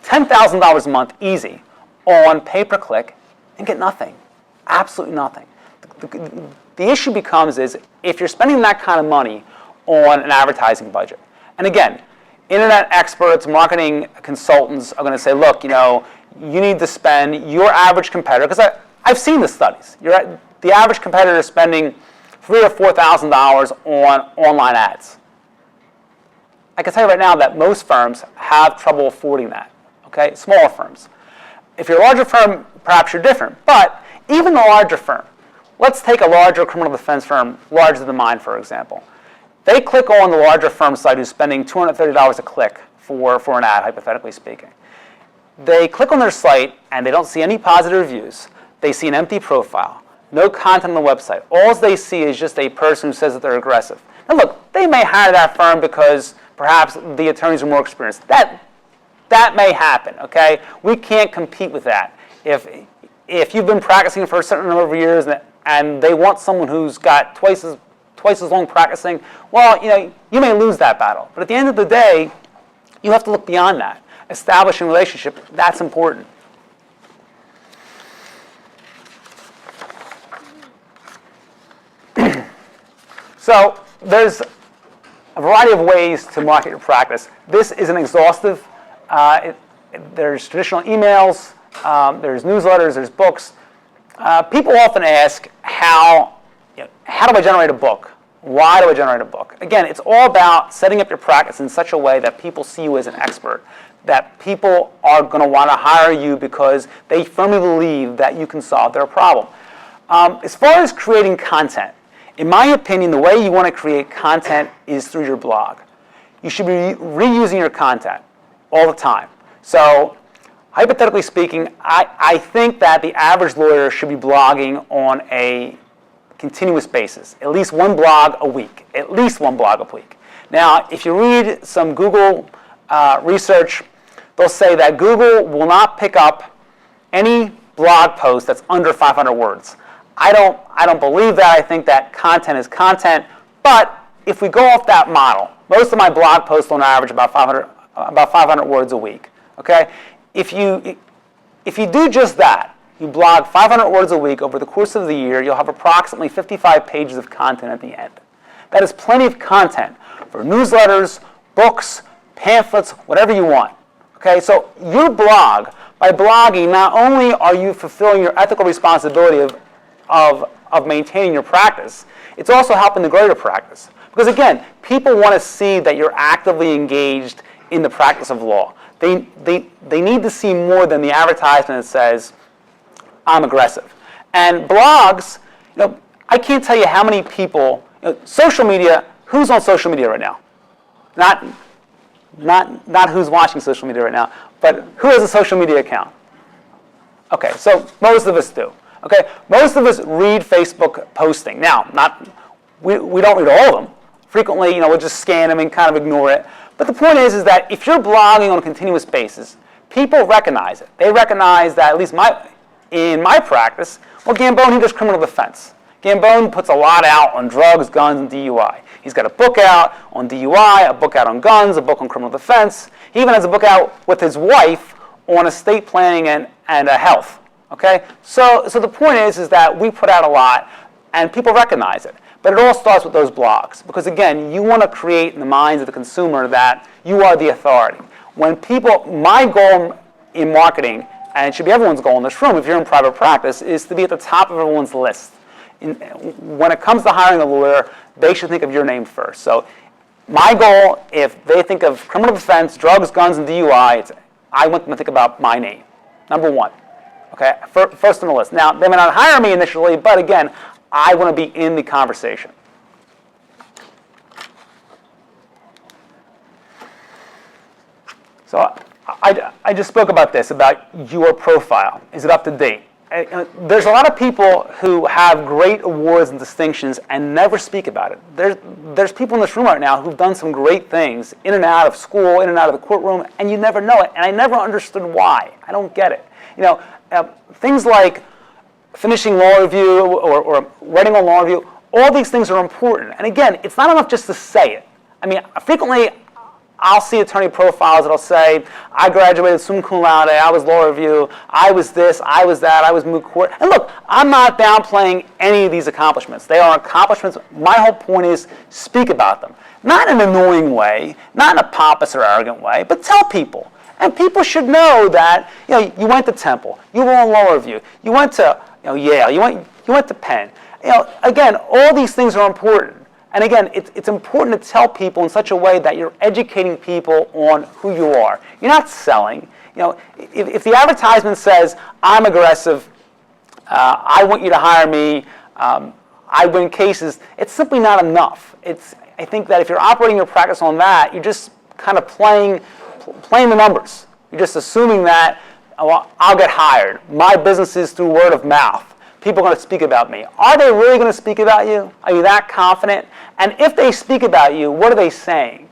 $10,000 a month, easy, on pay-per-click and get nothing. Absolutely nothing. The issue becomes is if you're spending that kind of money on an advertising budget. And again, internet experts, marketing consultants are going to say, look, you know, you need to spend your average competitor, because I've seen the studies. The average competitor is spending $3,000 or $4,000 on online ads. I can tell you right now that most firms have trouble affording that. Okay, smaller firms. If you're a larger firm, perhaps you're different. But even the larger firm, let's take a larger criminal defense firm, larger than mine, for example. They click on the larger firm site who's spending $230 a click for an ad, hypothetically speaking. They click on their site and they don't see any positive reviews. They see an empty profile, no content on the website. All they see is just a person who says that they're aggressive. Now look, they may hire that firm because perhaps the attorneys are more experienced. That may happen, okay? We can't compete with that. If you've been practicing for a certain number of years and they want someone who's got twice as long practicing, well, you know, you may lose that battle. But at the end of the day, you have to look beyond that. Establishing a relationship, that's important. So there's a variety of ways to market your practice. This isn't exhaustive. There's traditional emails, there's newsletters, there's books. People often ask, how do I generate a book? Why do I generate a book? Again, it's all about setting up your practice in such a way that people see you as an expert, that people are going to want to hire you because they firmly believe that you can solve their problem. As far as creating content, in my opinion, the way you want to create content is through your blog. You should be reusing your content all the time. So, hypothetically speaking, I think that the average lawyer should be blogging on a continuous basis, at least one blog a week, at least one blog a week. Now, if you read some Google research, they'll say that Google will not pick up any blog post that's under 500 words. I don't believe that. I think that content is content. But if we go off that model, most of my blog posts on average about 500 words a week. Okay, if you do just that, you blog 500 words a week over the course of the year, you'll have approximately 55 pages of content at the end. That is plenty of content for newsletters, books, pamphlets, whatever you want. Okay, so your blog, by blogging, not only are you fulfilling your ethical responsibility of maintaining your practice, it's also helping to grow your practice. Because again, people want to see that you're actively engaged in the practice of law. They need to see more than the advertisement that says, I'm aggressive. And blogs, I can't tell you how many people, social media, who's on social media right now? Not who's watching social media right now, but who has a social media account? Okay, so most of us do. Okay, most of us read Facebook posting. Now, we don't read all of them. Frequently, we'll just scan them and kind of ignore it. But the point is that if you're blogging on a continuous basis, people recognize it. They recognize that, at least in my practice, well, Gambone, he does criminal defense. Gambone puts a lot out on drugs, guns, and DUI. He's got a book out on DUI, a book out on guns, a book on criminal defense. He even has a book out with his wife on estate planning and health. Okay? So the point is that we put out a lot, and people recognize it. But it all starts with those blogs. Because again, you want to create in the minds of the consumer that you are the authority. My goal in marketing, and it should be everyone's goal in this room if you're in private practice, is to be at the top of everyone's list. When it comes to hiring a lawyer, they should think of your name first. So my goal, if they think of criminal defense, drugs, guns, and DUI, I want them to think about my name, number one. Okay, first on the list. Now, they may not hire me initially, but again, I want to be in the conversation. So I just spoke about this, about your profile. Is it up to date? There's a lot of people who have great awards and distinctions and never speak about it. There's people in this room right now who've done some great things in and out of school, in and out of the courtroom, and you never know it. And I never understood why. I don't get it. Things like finishing law review or writing a law review, all these things are important. And again, it's not enough just to say it. I mean, frequently I'll see attorney profiles that'll say, I graduated summa cum laude, I was law review, I was this, I was that, I was moot court. And look, I'm not downplaying any of these accomplishments. They are accomplishments. My whole point is speak about them. Not in an annoying way, not in a pompous or arrogant way, but tell people. And people should know that you went to Temple, you were on law review, you went to Yale, you went to Penn. Again, all these things are important. And again, it's important to tell people in such a way that you're educating people on who you are. You're not selling. If the advertisement says, I'm aggressive, I want you to hire me, I win cases, it's simply not enough. I think that if you're operating your practice on that, you're just kind of playing the numbers. You're just assuming that, I'll get hired. My business is through word of mouth. People are going to speak about me. Are they really going to speak about you? Are you that confident? And if they speak about you, what are they saying?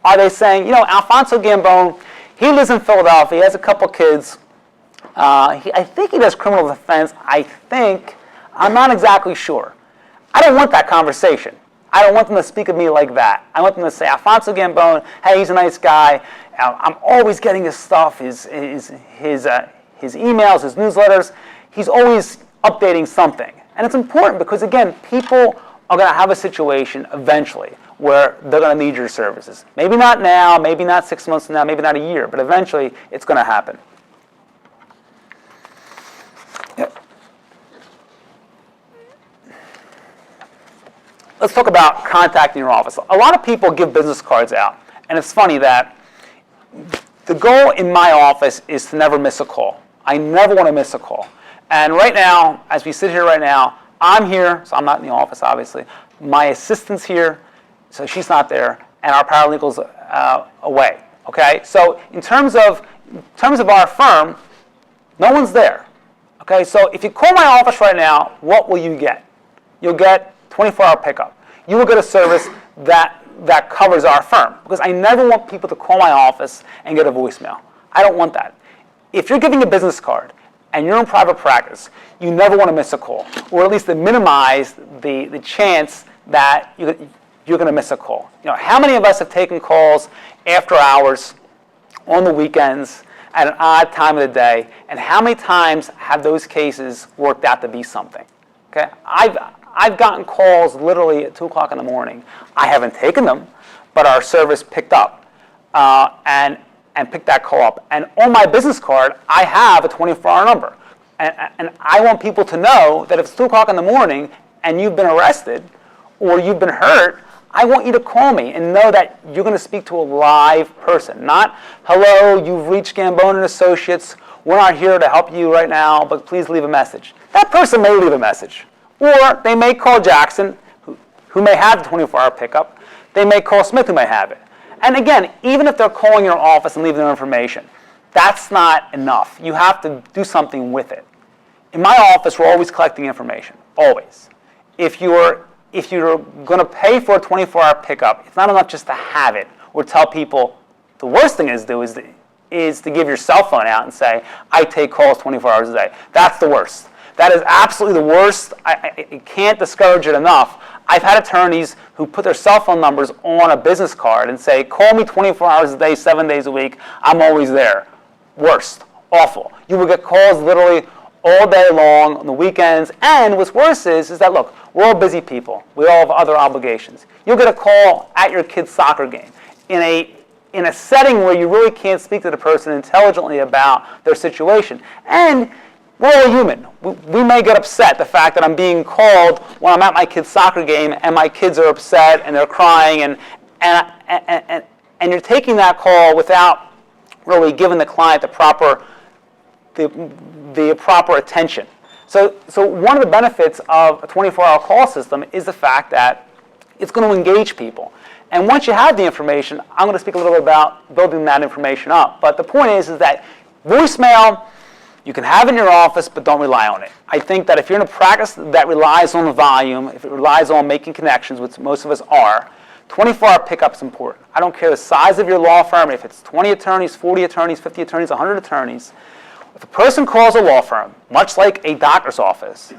Are they saying, Alfonso Gambone, he lives in Philadelphia, he has a couple kids. I think he does criminal defense. I'm not exactly sure. I don't want that conversation. I don't want them to speak of me like that. I want them to say, Alfonso Gambone, hey, he's a nice guy. I'm always getting his stuff, his emails, his newsletters. He's always updating something. And it's important because, again, people are going to have a situation eventually where they're going to need your services. Maybe not now, maybe not 6 months from now, maybe not a year, but eventually it's going to happen. Let's talk about contacting your office. A lot of people give business cards out, and it's funny that the goal in my office is to never miss a call. I never want to miss a call. And right now, as we sit here right now, I'm here, so I'm not in the office, obviously. My assistant's here, so she's not there, and our paralegal's away. Okay, so in terms of our firm, no one's there. Okay, so if you call my office right now, what will you get? You'll get 24-hour pickup. You will get a service that covers our firm, because I never want people to call my office and get a voicemail. I don't want that. If you're giving a business card and you're in private practice, you never want to miss a call, or at least to minimize the chance that you're going to miss a call. How many of us have taken calls after hours, on the weekends, at an odd time of the day, and how many times have those cases worked out to be something? Okay, I've gotten calls literally at 2 o'clock in the morning. I haven't taken them, but our service picked up and picked that call up. And on my business card, I have a 24-hour number. And I want people to know that if it's 2 o'clock in the morning and you've been arrested or you've been hurt, I want you to call me and know that you're going to speak to a live person. Not, hello, you've reached Gambone and Associates. We're not here to help you right now, but please leave a message. That person may leave a message. Or they may call Jackson, who may have the 24-hour pickup. They may call Smith, who may have it. And again, even if they're calling your office and leaving their information, that's not enough. You have to do something with it. In my office, we're always collecting information, always. If you're going to pay for a 24-hour pickup, it's not enough just to have it or tell people. The worst thing is to give your cell phone out and say, I take calls 24 hours a day. That's the worst. That is absolutely the worst. I can't discourage it enough. I've had attorneys who put their cell phone numbers on a business card and say, call me 24 hours a day, 7 days a week. I'm always there. Worst. Awful. You will get calls literally all day long on the weekends. And what's worse is that, look, we're all busy people. We all have other obligations. You'll get a call at your kid's soccer game in a setting where you really can't speak to the person intelligently about their situation. And we're all human. We may get upset the fact that I'm being called when I'm at my kid's soccer game and my kids are upset and they're crying and you're taking that call without really giving the client the proper attention. So one of the benefits of a 24-hour call system is the fact that it's going to engage people. And once you have the information, I'm going to speak a little bit about building that information up. But the point is that voicemail, you can have it in your office, but don't rely on it. I think that if you're in a practice that relies on the volume, if it relies on making connections, which most of us are, 24-hour pickup is important. I don't care the size of your law firm, if it's 20 attorneys, 40 attorneys, 50 attorneys, 100 attorneys. If a person calls a law firm, much like a doctor's office,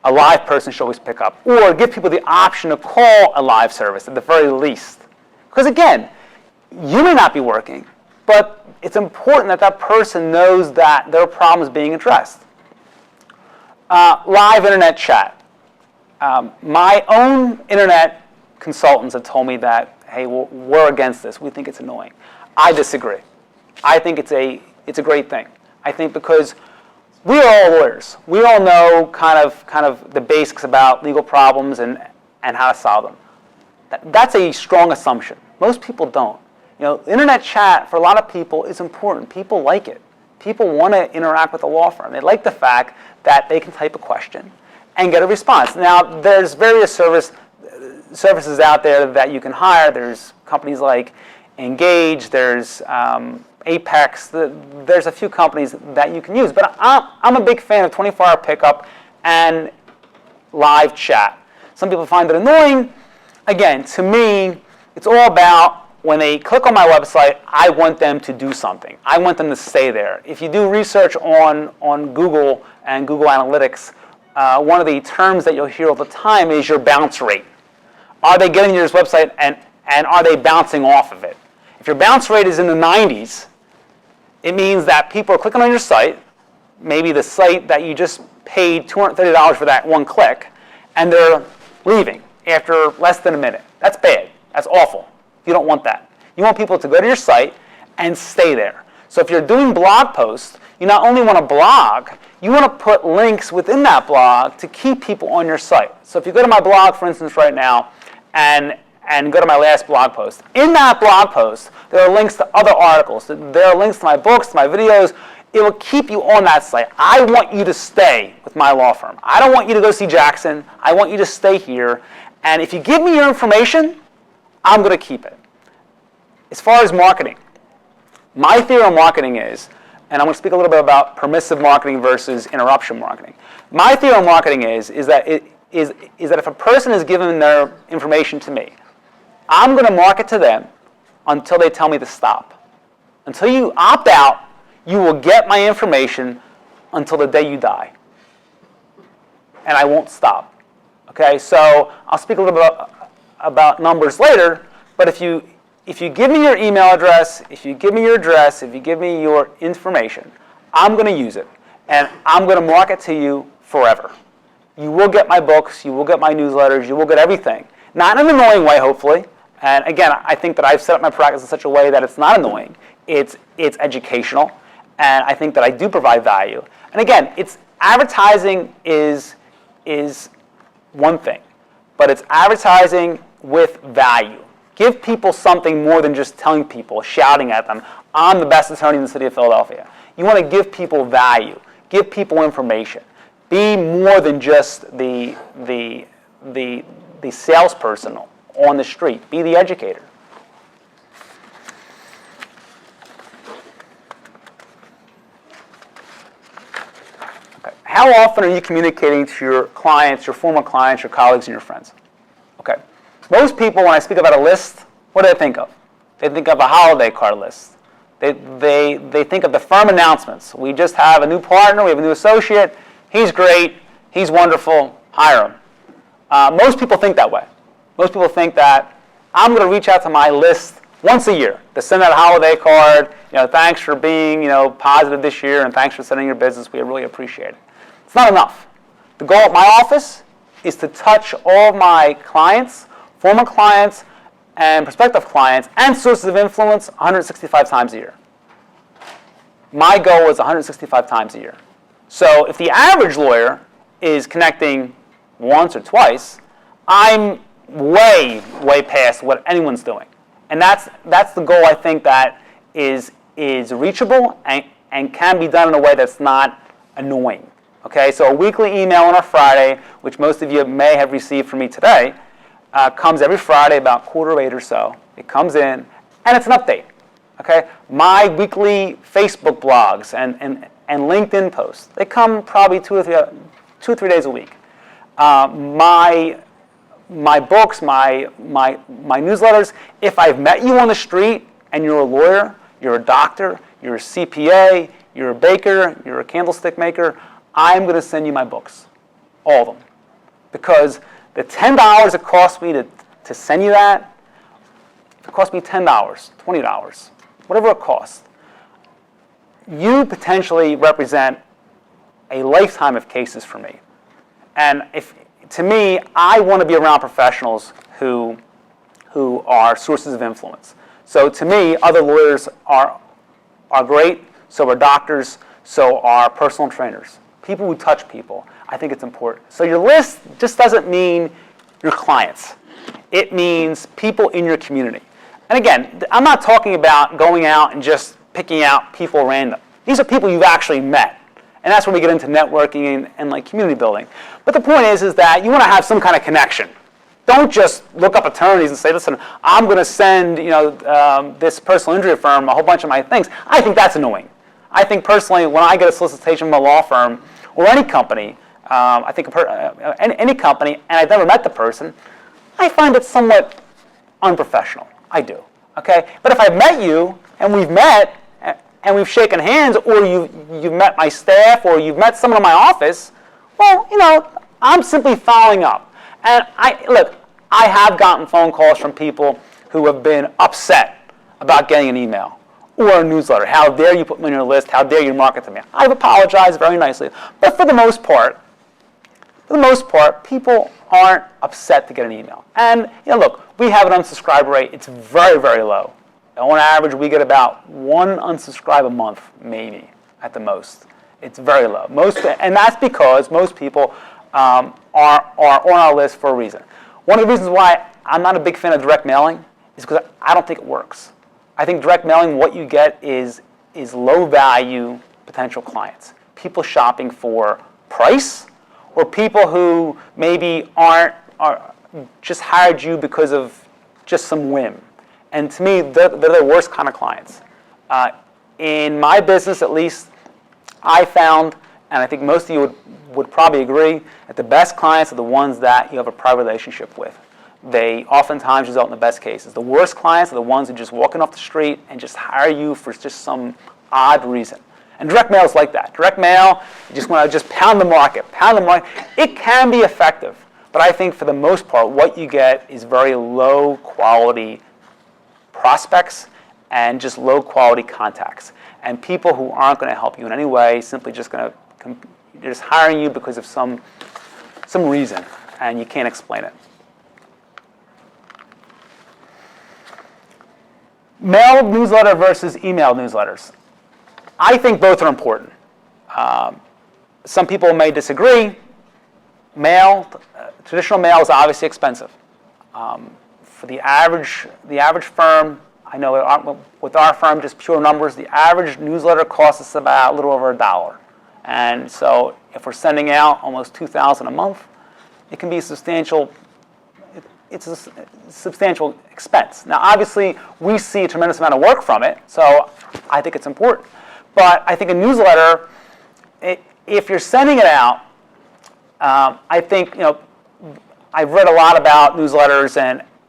a live person should always pick up. Or give people the option to call a live service at the very least. Because again, you may not be working, but it's important that that person knows that their problem is being addressed. Live internet chat. My own internet consultants have told me that, hey, we're against this. We think it's annoying. I disagree. I think it's a great thing. I think because we are all lawyers. We all know kind of the basics about legal problems and how to solve them. That's a strong assumption. Most people don't. You know, internet chat for a lot of people is important. People like it. People want to interact with a law firm. They like the fact that they can type a question and get a response. Now, there's various services out there that you can hire. There's companies like Engage. There's Apex. There's a few companies that you can use. But I'm a big fan of 24-hour pickup and live chat. Some people find it annoying. Again, to me, it's all about when they click on my website, I want them to do something. I want them to stay there. If you do research on Google and Google Analytics, one of the terms that you'll hear all the time is your bounce rate. Are they getting to your website and are they bouncing off of it? If your bounce rate is in the 90s, it means that people are clicking on your site, maybe the site that you just paid $230 for that one click, and they're leaving after less than a minute. That's bad. That's awful. You don't want that. You want people to go to your site and stay there. So if you're doing blog posts, you not only want to blog, you want to put links within that blog to keep people on your site. So if you go to my blog, for instance, right now, and go to my last blog post, in that blog post, there are links to other articles. There are links to my books, to my videos. It will keep you on that site. I want you to stay with my law firm. I don't want you to go see Jackson. I want you to stay here. And if you give me your information, I'm going to keep it. As far as marketing, my theory on marketing is, and I'm going to speak a little bit about permissive marketing versus interruption marketing. My theory on marketing is that if a person is giving their information to me, I'm going to market to them until they tell me to stop. Until you opt out, you will get my information until the day you die. And I won't stop. Okay, so I'll speak a little bit about numbers later, but if you if you give me your email address, if you give me your address, if you give me your information, I'm going to use it, and I'm going to market to you forever. You will get my books, you will get my newsletters, you will get everything. Not in an annoying way, hopefully. And again, I think that I've set up my practice in such a way that it's not annoying. It's educational, and I think that I do provide value. And again, advertising is one thing, but it's advertising with value. Give people something more than just telling people, shouting at them, I'm the best attorney in the city of Philadelphia. You want to give people value. Give people information. Be more than just the salesperson on the street. Be the educator. Okay. How often are you communicating to your clients, your former clients, your colleagues, and your friends? Okay. Most people, when I speak about a list, what do they think of? They think of a holiday card list. They think of the firm announcements. We just have a new partner, we have a new associate, he's great, he's wonderful, hire him. Most people think that way. Most people think that I'm going to reach out to my list once a year to send out a holiday card, thanks for being, positive this year, and thanks for sending your business, we really appreciate it. It's not enough. The goal at my office is to touch all of my clients, former clients, and prospective clients, and sources of influence 165 times a year. My goal is 165 times a year. So if the average lawyer is connecting once or twice, I'm way past what anyone's doing. And that's the goal, I think, that is reachable and can be done in a way that's not annoying. Okay, so a weekly email on a Friday, which most of you may have received from me today, comes every Friday about 7:45 or so. It comes in, and it's an update. Okay, my weekly Facebook blogs and LinkedIn posts, they come probably 2 or 3 days a week. My books, my newsletters. If I've met you on the street and you're a lawyer, you're a doctor, you're a CPA, you're a baker, you're a candlestick maker, I'm going to send you my books, all of them, because the $10 it cost me to send you that, if it cost me $10, $20, whatever it costs, you potentially represent a lifetime of cases for me. And to me, I want to be around professionals who are sources of influence. So to me, other lawyers are great, so are doctors, so are personal trainers. People who touch people. I think it's important. So your list just doesn't mean your clients. It means people in your community. And again, I'm not talking about going out and just picking out people random. These are people you've actually met. And that's when we get into networking and like community building. But the point is that you want to have some kind of connection. Don't just look up attorneys and say, listen, I'm going to send this personal injury firm a whole bunch of my things. I think that's annoying. I think personally, when I get a solicitation from a law firm or any company, any company, and I've never met the person, I find it somewhat unprofessional. I do. Okay? But if I've met you and we've met and we've shaken hands, or you've met my staff, or you've met someone in my office, well, I'm simply following up. And I have gotten phone calls from people who have been upset about getting an email or a newsletter. How dare you put me on your list? How dare you market to me? I've apologized very nicely. But for the most part, people aren't upset to get an email. And we have an unsubscribe rate. It's very, very low. On average, we get about 1 unsubscribe a month, maybe, at the most. It's very low. And that's because most people are on our list for a reason. One of the reasons why I'm not a big fan of direct mailing is because I don't think it works. I think direct mailing, what you get is low-value potential clients. People shopping for price, or people who maybe are just hired you because of just some whim. And to me, they're the worst kind of clients. In my business, at least, I found, and I think most of you would probably agree, that the best clients are the ones that you have a private relationship with. They oftentimes result in the best cases. The worst clients are the ones who just walk in off the street and just hire you for just some odd reason. And direct mail is like that. Direct mail, you just want to just pound the market. It can be effective, but I think for the most part, what you get is very low quality prospects and just low-quality contacts. And people who aren't going to help you in any way, simply just they're just hiring you because of some reason, and you can't explain it. Mail newsletter versus email newsletters. I think both are important. Some people may disagree. Traditional mail is obviously expensive. For the average firm, I know with our firm, just pure numbers, the average newsletter costs us about a little over $1. And so if we're sending out almost $2,000 a month, it can be a substantial expense. Now, obviously, we see a tremendous amount of work from it, so I think it's important. But I think a newsletter, if you're sending it out, I think, I've read a lot about newsletters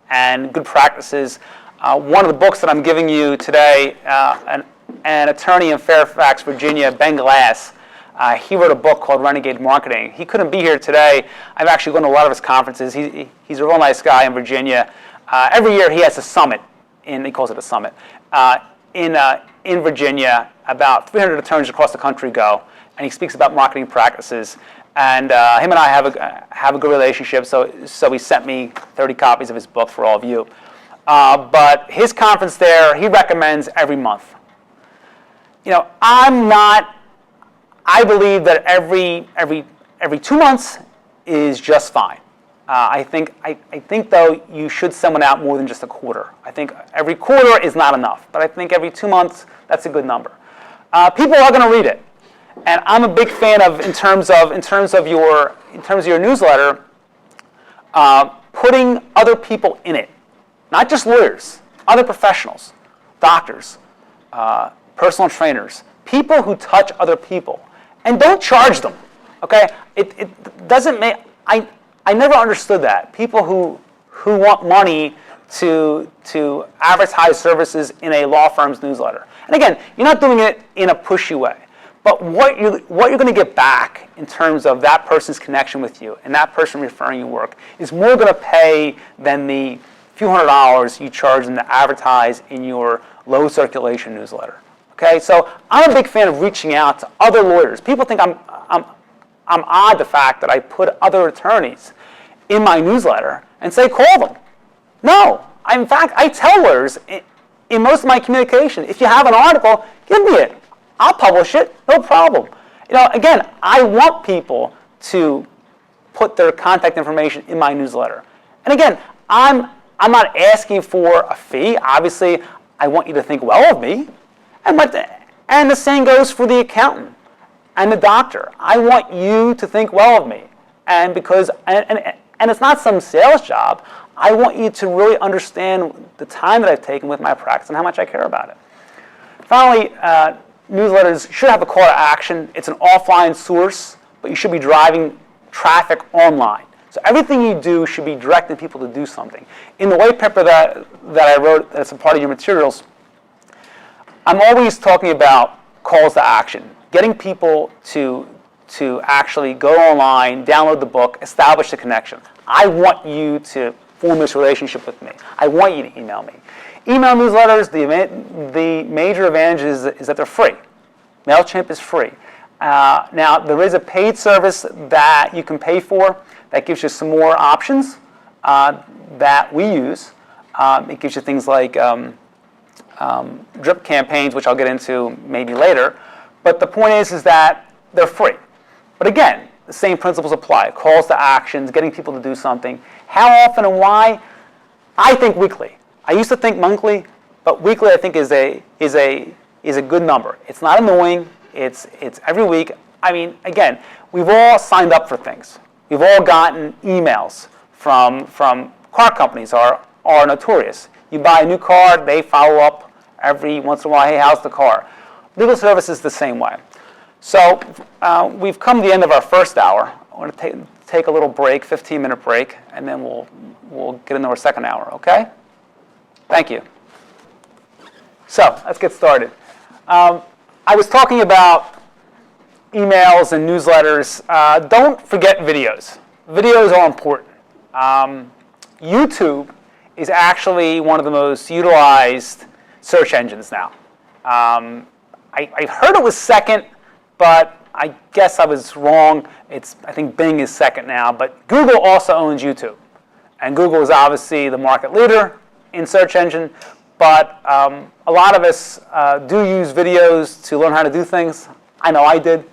and good practices. One of the books that I'm giving you today, an attorney in Fairfax, Virginia, Ben Glass, he wrote a book called Renegade Marketing. He couldn't be here today. I've actually gone to a lot of his conferences. He's a real nice guy in Virginia. Every year he has a summit, he calls it a summit, in Virginia. About 300 attorneys across the country go, and he speaks about marketing practices. And him and I have a good relationship, so he sent me 30 copies of his book for all of you. But his conference there, he recommends every month. I believe that every 2 months is just fine. I think though you should send one out more than just a quarter. I think every quarter is not enough, but I think every 2 months, that's a good number. People are going to read it, and I'm a big fan of in terms of your newsletter, putting other people in it, not just lawyers, other professionals, doctors, personal trainers, people who touch other people, and don't charge them. Okay, it doesn't make. I never understood that. People who want money to advertise services in a law firm's newsletter. And again, you're not doing it in a pushy way. But what you're going to get back in terms of that person's connection with you and that person referring you work is more going to pay than the few $100s you charge them to advertise in your low circulation newsletter. Okay, so I'm a big fan of reaching out to other lawyers. People think I'm odd the fact that I put other attorneys in my newsletter and say call them. No, in fact, I tell lawyers in most of my communication, if you have an article, give me it. I'll publish it, no problem. Again, I want people to put their contact information in my newsletter. And again, I'm not asking for a fee. Obviously, I want you to think well of me. And the same goes for the accountant and the doctor. I want you to think well of me. And it's not some sales job. I want you to really understand the time that I've taken with my practice and how much I care about it. Finally, newsletters should have a call to action. It's an offline source, but you should be driving traffic online. So everything you do should be directing people to do something. In the white paper that I wrote, that's a part of your materials, I'm always talking about calls to action, getting people to actually go online, download the book, establish a connection. I want you to form this relationship with me. I want you to email me. Email newsletters, the major advantage is that they're free. MailChimp is free. Now, there is a paid service that you can pay for that gives you some more options that we use. It gives you things like drip campaigns, which I'll get into maybe later. But the point is that they're free. But again, the same principles apply. Calls to actions, getting people to do something. How often and why? I think weekly. I used to think monthly, but weekly I think is a good number. It's not annoying. It's every week. I mean, again, we've all signed up for things. We've all gotten emails from car companies are notorious. You buy a new car, they follow up every once in a while. Hey, how's the car? Legal service is the same way. So we've come to the end of our first hour. I want to take a little break, 15-minute break, and then we'll get into our second hour. Okay? Thank you. So let's get started. I was talking about emails and newsletters. Don't forget videos. Videos are important. YouTube is actually one of the most utilized search engines now. I heard it was second, but I guess I was wrong. I think Bing is second now, but Google also owns YouTube. And Google is obviously the market leader in search engine, but a lot of us do use videos to learn how to do things. I know I did.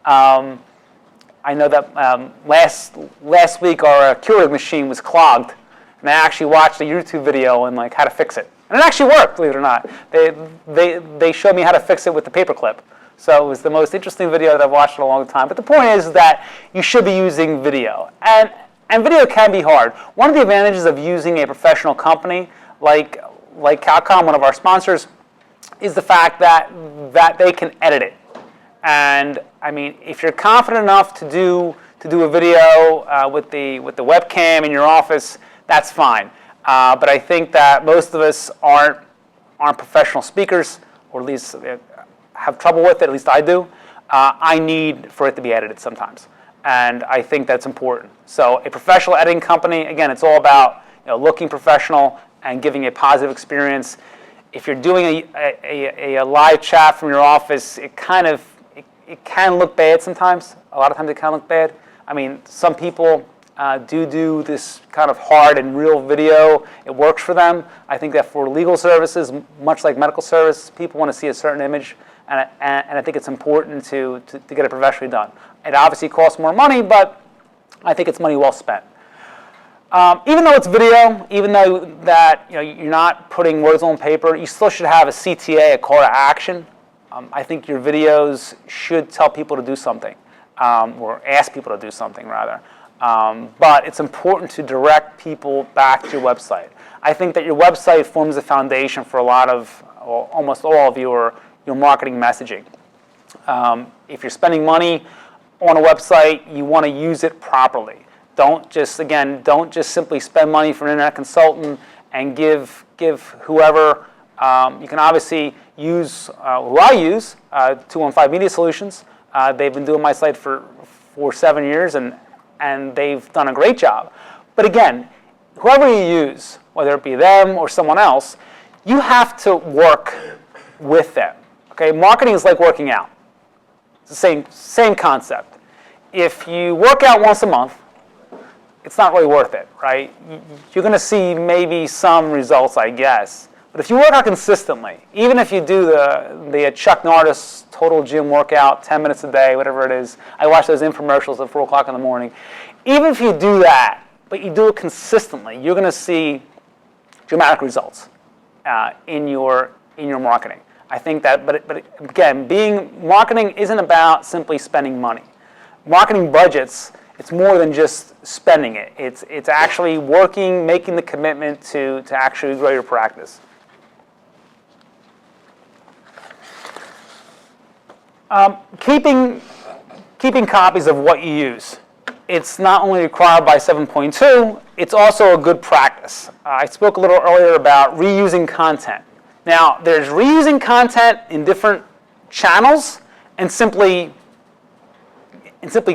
I know that last week our Keurig machine was clogged, and I actually watched a YouTube video on like how to fix it. And it actually worked, believe it or not. They showed me how to fix it with the paperclip. So it was the most interesting video that I've watched in a long time. But the point is that you should be using video. And video can be hard. One of the advantages of using a professional company like Calcom, one of our sponsors, is the fact that they can edit it. And I mean, if you're confident enough to do a video with the webcam in your office, that's fine. But I think that most of us aren't professional speakers, or at least have trouble with it. At least I do. I need for it to be edited sometimes, and I think that's important. So a professional editing company, again, it's all about looking professional and giving a positive experience. If you're doing a live chat from your office, it can look bad sometimes. A lot of times it can look bad. I mean, some people do this kind of hard and real video. It works for them. I think that for legal services, much like medical service, people want to see a certain image, and I think it's important to get it professionally done. It obviously costs more money, but I think it's money well spent. Even though it's video, even though that you're not putting words on paper, you still should have a CTA, a call to action. I think your videos should tell people to do something, or ask people to do something rather. But it's important to direct people back to your website. I think that your website forms the foundation for a lot of, or almost all of your marketing messaging. If you're spending money on a website, you want to use it properly. Don't just simply spend money for an internet consultant and give whoever. You can obviously use who I use, 215 Media Solutions. They've been doing my site for 7 years, and they've done a great job. But again, whoever you use, whether it be them or someone else, you have to work with them. Okay, marketing is like working out. It's the same concept. If you work out once a month, it's not really worth it, right? You're going to see maybe some results, I guess. But if you work out consistently, even if you do the Chuck Norris total gym workout, 10 minutes a day, whatever it is, I watch those infomercials at 4 o'clock in the morning. Even if you do that, but you do it consistently, you're going to see dramatic results in your marketing. I think that, but again, marketing isn't about simply spending money. Marketing budgets, it's more than just spending it. It's actually working, making the commitment to actually grow your practice. Keeping copies of what you use. It's not only required by 7.2, it's also a good practice. I spoke a little earlier about reusing content. Now, there's reusing content in different channels and simply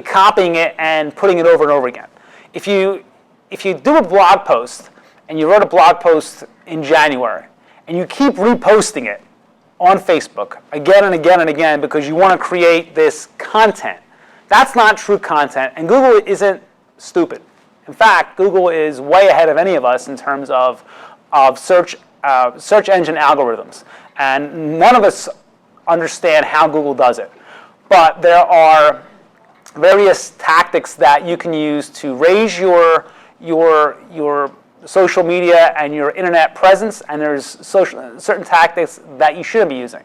copying it and putting it over and over again. If you do a blog post and you wrote a blog post in January and you keep reposting it on Facebook again and again and again because you want to create this content, that's not true content, and Google isn't stupid. In fact, Google is way ahead of any of us in terms of search engine algorithms, and none of us understand how Google does it. But there are various tactics that you can use to raise your social media and your internet presence, and there's certain tactics that you shouldn't be using.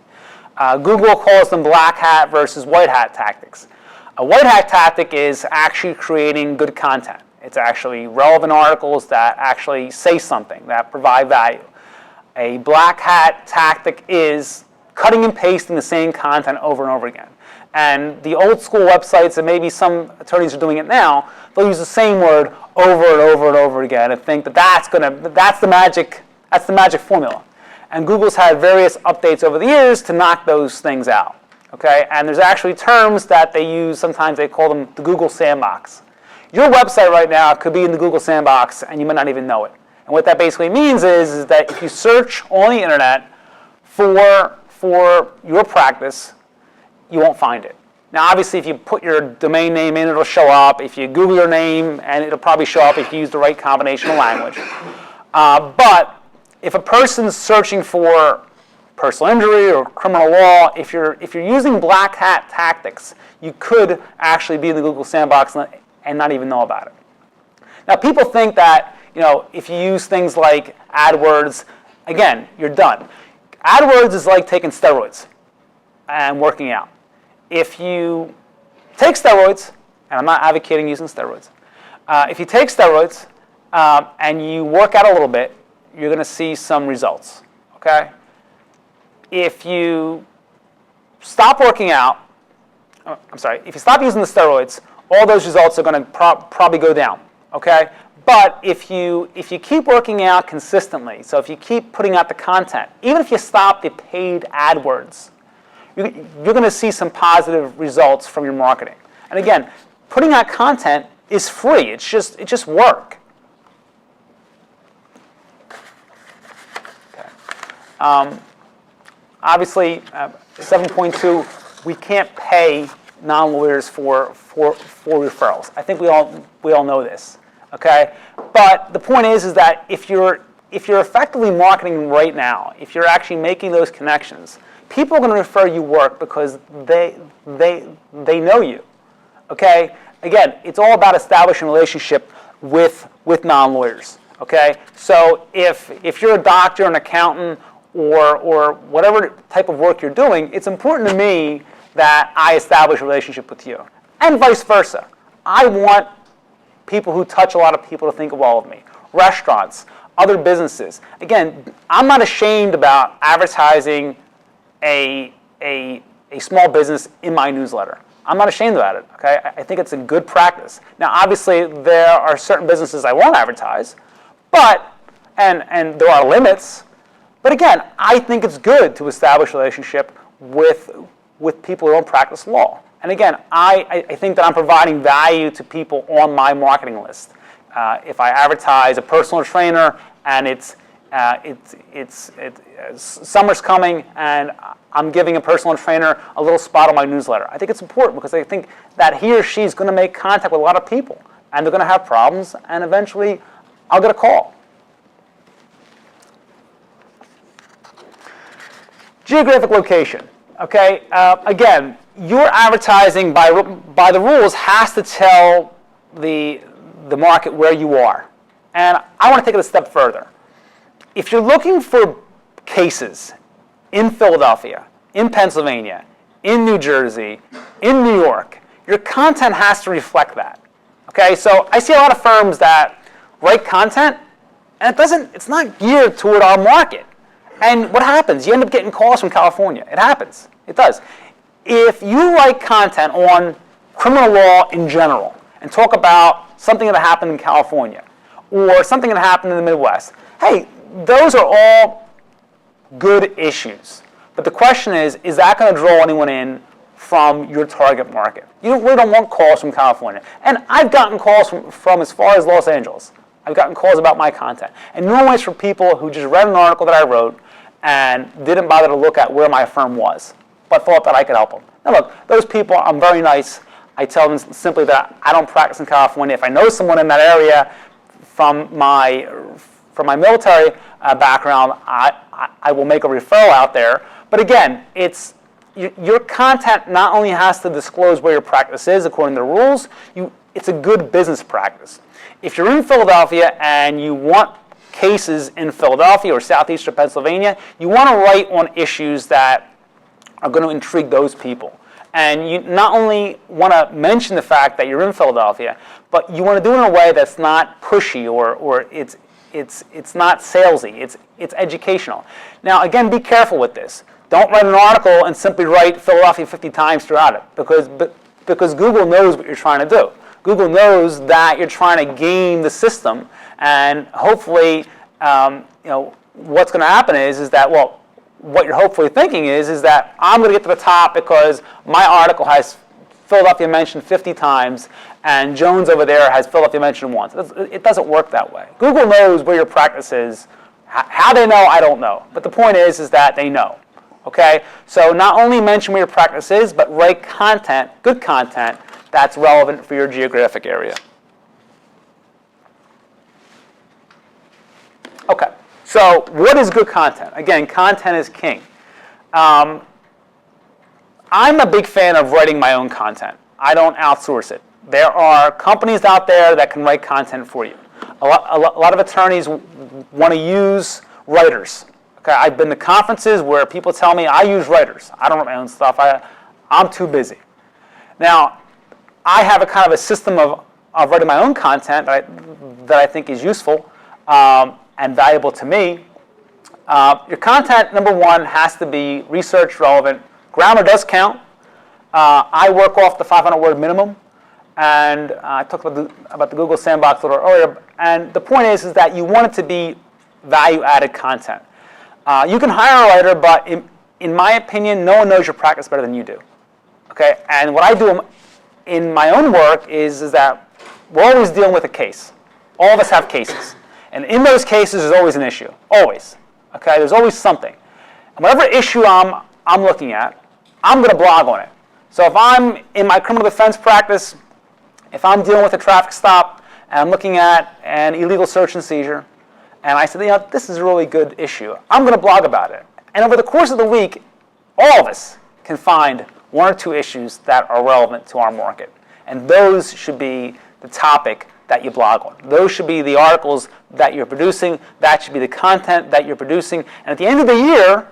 Google calls them black hat versus white hat tactics. A white hat tactic is actually creating good content. It's actually relevant articles that actually say something, that provide value. A black hat tactic is cutting and pasting the same content over and over again. And the old school websites, and maybe some attorneys are doing it now, they'll use the same word over and over and over again and think that that's the magic formula. And Google's had various updates over the years to knock those things out. Okay? And there's actually terms that they use, sometimes they call them the Google sandbox. Your website right now could be in the Google sandbox and you might not even know it. And what that basically means is that if you search on the internet for your practice, you won't find it. Now, obviously, if you put your domain name in, it'll show up. If you Google your name, and it'll probably show up if you use the right combination of language. But if a person's searching for personal injury or criminal law, if you're using black hat tactics, you could actually be in the Google sandbox and not even know about it. Now, people think that if you use things like AdWords, again, you're done. AdWords is like taking steroids and working out. If you take steroids, and I'm not advocating using steroids, if you take steroids and you work out a little bit, you're going to see some results, okay? If you stop working out, if you stop using the steroids, all those results are going to probably go down, okay? But if you keep working out consistently, so if you keep putting out the content, even if you stop the paid AdWords, you're going to see some positive results from your marketing. And again, putting out content is free. It's just work. Okay. Obviously, 7.2, we can't pay non-lawyers for referrals. I think we all know this. Okay, but the point is that if you're effectively marketing right now, if you're actually making those connections, people are going to refer you work because they know you. Okay, again, it's all about establishing a relationship with non-lawyers. Okay, so if you're a doctor, an accountant, or whatever type of work you're doing, it's important to me that I establish a relationship with you, and vice versa. I want people who touch a lot of people to think well of me. Restaurants, other businesses. Again, I'm not ashamed about advertising a small business in my newsletter. I'm not ashamed about it, okay? I think it's a good practice. Now, obviously, there are certain businesses I won't advertise, but, and there are limits, but again, I think it's good to establish a relationship with people who don't practice law. And again, I think that I'm providing value to people on my marketing list. If I advertise a personal trainer and summer's coming and I'm giving a personal trainer a little spot on my newsletter, I think it's important because I think that he or she is going to make contact with a lot of people and they're going to have problems and eventually I'll get a call. Geographic location. Okay, again, your advertising by the rules has to tell the market where you are. And I want to take it a step further. If you're looking for cases in Philadelphia, in Pennsylvania, in New Jersey, in New York, your content has to reflect that. Okay, so I see a lot of firms that write content and it's not geared toward our market. And what happens? You end up getting calls from California. It happens. It does. If you write content on criminal law in general and talk about something that happened in California or something that happened in the Midwest, hey, those are all good issues. But the question is that going to draw anyone in from your target market? You really don't want calls from California. And I've gotten calls from as far as Los Angeles. I've gotten calls about my content. And normally it's from people who just read an article that I wrote and didn't bother to look at where my firm was, but thought that I could help them. Now look, those people, I'm very nice. I tell them simply that I don't practice in California. If I know someone in that area from my military background, I will make a referral out there. But again, your content not only has to disclose where your practice is according to the rules, it's a good business practice. If you're in Philadelphia and you want cases in Philadelphia or southeastern Pennsylvania, you want to write on issues that are going to intrigue those people. And you not only want to mention the fact that you're in Philadelphia, but you want to do it in a way that's not pushy or it's not salesy. It's educational. Now, again, be careful with this. Don't write an article and simply write Philadelphia 50 times throughout it because Google knows what you're trying to do. Google knows that you're trying to game the system, and hopefully, what's going to happen is that, well, what you're hopefully thinking is that I'm going to get to the top because my article has Philadelphia mentioned 50 times, and Jones over there has Philadelphia mentioned once. It doesn't work that way. Google knows where your practice is. How they know, I don't know. But the point is that they know. Okay? So not only mention where your practice is, but write content, good content, that's relevant for your geographic area. Okay, so what is good content? Again, content is king. I'm a big fan of writing my own content. I don't outsource it. There are companies out there that can write content for you. A lot of attorneys want to use writers. Okay, I've been to conferences where people tell me I use writers. I don't write my own stuff. I'm too busy. Now, I have a kind of a system of writing my own content that I think is useful and valuable to me. Your content, number one, has to be research relevant. Grammar does count. I work off the 500-word minimum, and I talked about the Google Sandbox a little earlier. And the point is that you want it to be value-added content. You can hire a writer, but in my opinion, no one knows your practice better than you do. Okay, and what I do in my own work is that we're always dealing with a case. All of us have cases, and in those cases, there's always an issue. Always. Okay, there's always something. And whatever issue I'm looking at, I'm going to blog on it. So if I'm in my criminal defense practice, if I'm dealing with a traffic stop and I'm looking at an illegal search and seizure, and I said, this is a really good issue, I'm going to blog about it. And over the course of the week, all of us can find one or two issues that are relevant to our market. And those should be the topic that you blog on. Those should be the articles that you're producing. That should be the content that you're producing. And at the end of the year,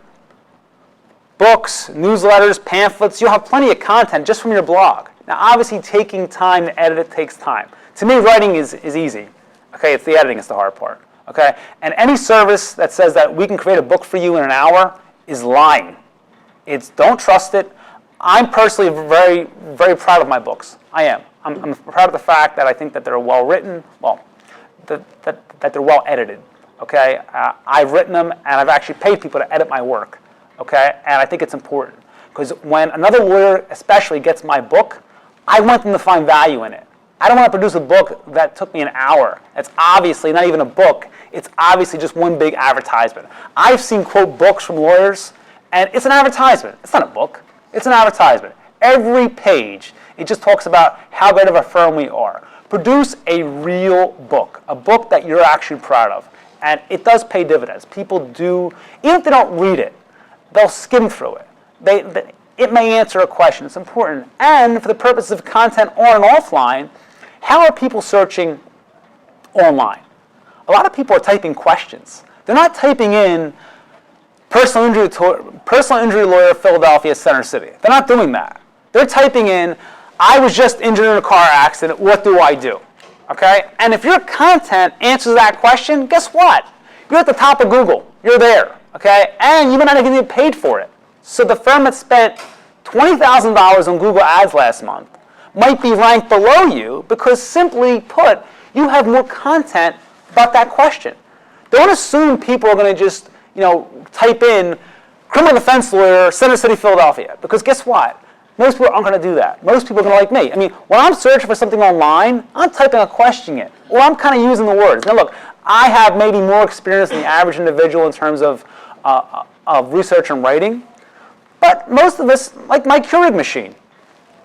books, newsletters, pamphlets, you'll have plenty of content just from your blog. Now, obviously, taking time to edit it takes time. To me, writing is easy. Okay, it's the editing that's the hard part. Okay, and any service that says that we can create a book for you in an hour is lying. Don't trust it. I'm personally very, very proud of my books. I am. I'm proud of the fact that I think that they're well written. Well, that they're well edited. Okay, I've written them, and I've actually paid people to edit my work. Okay, and I think it's important because when another lawyer, especially, gets my book, I want them to find value in it. I don't want to produce a book that took me an hour. It's obviously not even a book. It's obviously just one big advertisement. I've seen quote books from lawyers, and it's an advertisement. It's not a book. It's an advertisement. Every page, it just talks about how great of a firm we are. Produce a real book, a book that you're actually proud of. And it does pay dividends. People do, even if they don't read it, they'll skim through it. It may answer a question. It's important. And for the purpose of content on and offline, how are people searching online? A lot of people are typing questions. They're not typing in personal injury lawyer, Philadelphia, Center City. They're not doing that. They're typing in, I was just injured in a car accident, what do I do? Okay? And if your content answers that question, guess what? You're at the top of Google. You're there. Okay? And you might not even get paid for it. So the firm that spent $20,000 on Google Ads last month might be ranked below you because, simply put, you have more content about that question. Don't assume people are going to just, type in criminal defense lawyer, Center City, Philadelphia. Because guess what? Most people aren't going to do that. Most people are going to like me. I mean, when I'm searching for something online, I'm typing a question in, or I'm kind of using the words. Now, look, I have maybe more experience than the average individual in terms of research and writing. But most of us, like my Keurig machine.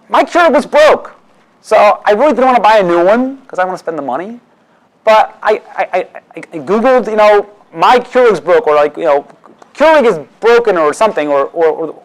My Keurig was broke. So I really didn't want to buy a new one because I want to spend the money. But I Googled, my Keurig's broke, or Keurig is broken or something, or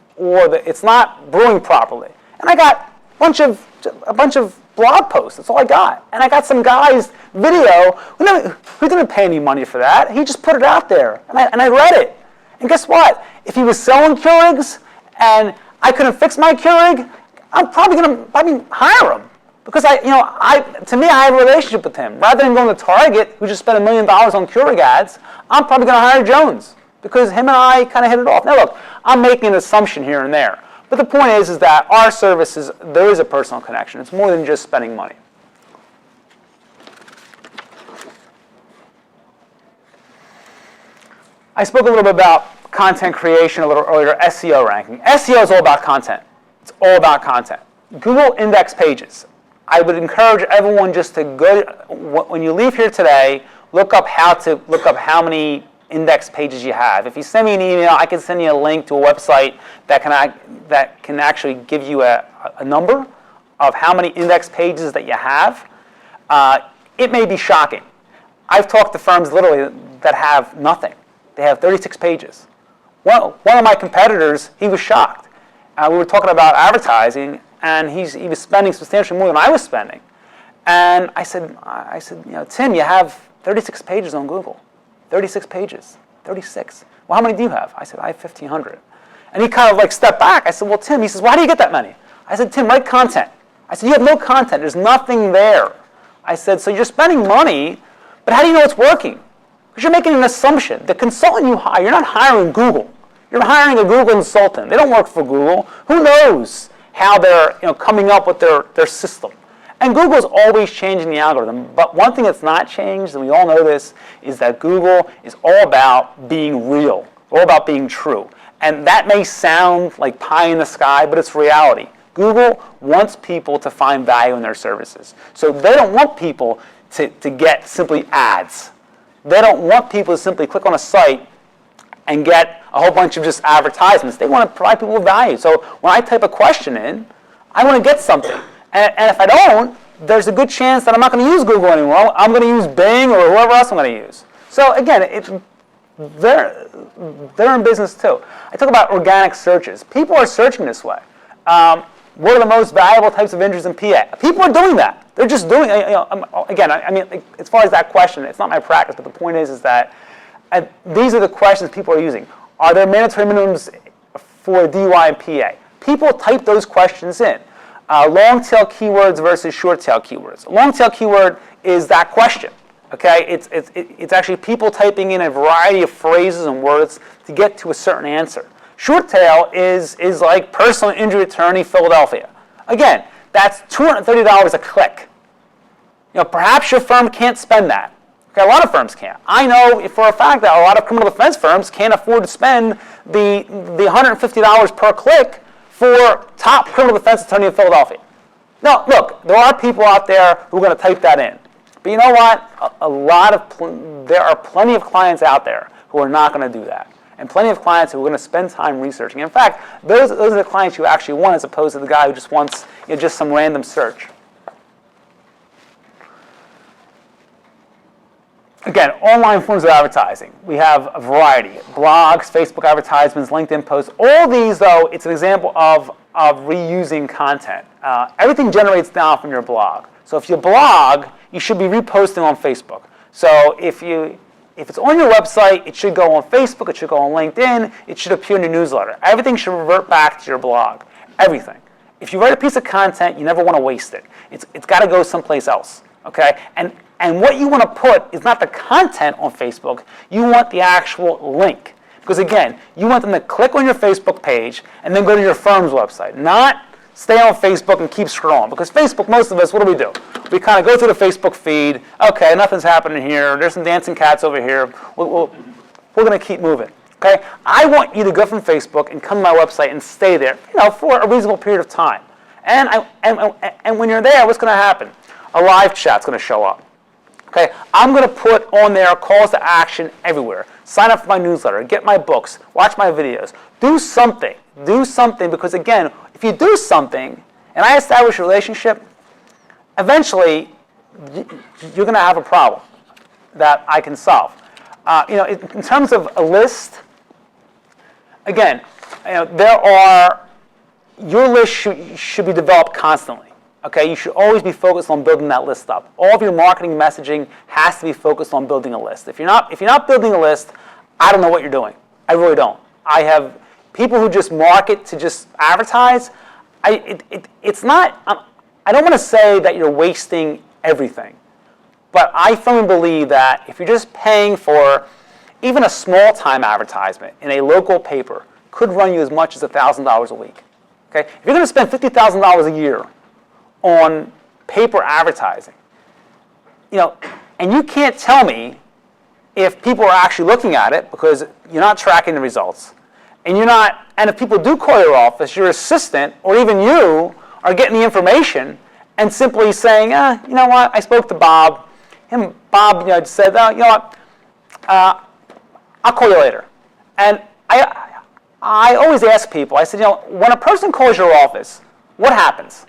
it's not brewing properly. And I got a bunch of blog posts. That's all I got. And I got some guy's video who didn't pay any money for that. He just put it out there, and I read it. And guess what? If he was selling Keurigs and I couldn't fix my Keurig, I'm probably going to hire him. Because to me, I have a relationship with him. Rather than going to Target, who just spent $1 million on Keurig ads, I'm probably going to hire Jones. Because him and I kind of hit it off. Now look, I'm making an assumption here and there. But the point is that our services, there is a personal connection. It's more than just spending money. I spoke a little bit about content creation a little earlier, SEO ranking. SEO is all about content. It's all about content. Google index pages. I would encourage everyone just to go, when you leave here today, look up how many index pages you have. If you send me an email, I can send you a link to a website that can actually give you a number of how many index pages that you have. It may be shocking. I've talked to firms literally that have nothing. They have 36 pages. One of my competitors, he was shocked. We were talking about advertising, and he was spending substantially more than I was spending. And I said, Tim, you have 36 pages on Google. 36 pages. 36. Well, how many do you have? I said, I have 1,500. And he kind of stepped back. I said, well, Tim, he says, why do you get that many? I said, Tim, write content. I said, you have no content. There's nothing there. I said, so you're spending money, but how do you know it's working? Because you're making an assumption. The consultant you hire, you're not hiring Google. You're hiring a Google consultant. They don't work for Google. Who knows how they're coming up with their system? And Google's always changing the algorithm. But one thing that's not changed, and we all know this, is that Google is all about being real, all about being true. And that may sound like pie in the sky, but it's reality. Google wants people to find value in their services. So they don't want people to get simply ads. They don't want people to simply click on a site and get a whole bunch of just advertisements. They want to provide people with value. So when I type a question in, I want to get something. And if I don't, there's a good chance that I'm not going to use Google anymore. I'm going to use Bing or whoever else I'm going to use. So again, they're in business too. I talk about organic searches. People are searching this way. What are the most valuable types of injuries in PA? People are doing that. They're just doing it. Again, I mean, as far as that question, it's not my practice, but the point is that these are the questions people are using. Are there mandatory minimums for DUI and PA? People type those questions in. Long-tail keywords versus short-tail keywords. Long-tail keyword is that question. Okay, it's actually people typing in a variety of phrases and words to get to a certain answer. Short tail is like personal injury attorney Philadelphia. Again, that's $230 a click. Perhaps your firm can't spend that. Okay, a lot of firms can't. I know for a fact that a lot of criminal defense firms can't afford to spend the $150 per click for top criminal defense attorney in Philadelphia. No, look, there are people out there who are going to type that in. But you know what? There are plenty of clients out there who are not going to do that. And plenty of clients who are going to spend time researching. In fact, those are the clients you actually want as opposed to the guy who just wants just some random search. Again, online forms of advertising. We have a variety. Blogs, Facebook advertisements, LinkedIn posts. All these, though, it's an example of reusing content. Everything generates down from your blog. So if you blog, you should be reposting on Facebook. So if it's on your website, it should go on Facebook, it should go on LinkedIn, it should appear in your newsletter. Everything should revert back to your blog. Everything. If you write a piece of content, you never want to waste it. It's got to go someplace else. Okay? And what you want to put is not the content on Facebook, you want the actual link. Because again, you want them to click on your Facebook page and then go to your firm's website, not stay on Facebook and keep scrolling. Because Facebook, most of us, what do? We kind of go through the Facebook feed. Okay, nothing's happening here. There's some dancing cats over here. We're going to keep moving. Okay? I want you to go from Facebook and come to my website and stay there, for a reasonable period of time. And when you're there, what's going to happen? A live chat's going to show up. Okay? I'm going to put on there calls to action everywhere. Sign up for my newsletter. Get my books. Watch my videos. Do something. Do something because, again, if you do something and I establish a relationship, eventually you're going to have a problem that I can solve. In terms of a list, again, your list should be developed constantly. Okay, you should always be focused on building that list up. All of your marketing messaging has to be focused on building a list. If you're not building a list, I don't know what you're doing. I really don't. I have people who just market to just advertise. It's not. I don't want to say that you're wasting everything, but I firmly believe that if you're just paying for even a small time advertisement in a local paper, could run you as much as $1,000 a week. Okay, if you're going to spend $50,000 a year on paper advertising, and you can't tell me if people are actually looking at it because you're not tracking the results, and if people do call your office, your assistant or even you are getting the information and simply saying, you know what, I spoke to Bob. Bob said, you know what, I'll call you later. And I always ask people, I said, when a person calls your office, what happens?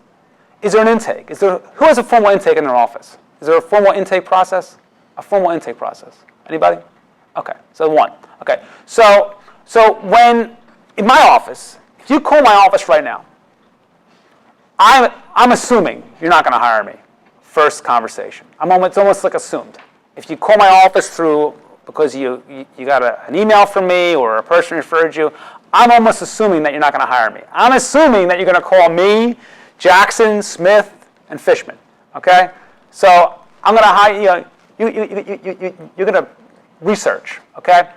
Is there an intake? Who has a formal intake in their office? Is there a formal intake process? A formal intake process. Anybody? Okay, so one. Okay, so when, in my office, if you call my office right now, I'm assuming you're not going to hire me. First conversation. It's almost like assumed. If you call my office through, because you got an email from me or a person referred you, I'm almost assuming that you're not going to hire me. I'm assuming that you're going to call me, Jackson, Smith, and Fishman. Okay? So I'm going to hire you're going to research. Okay?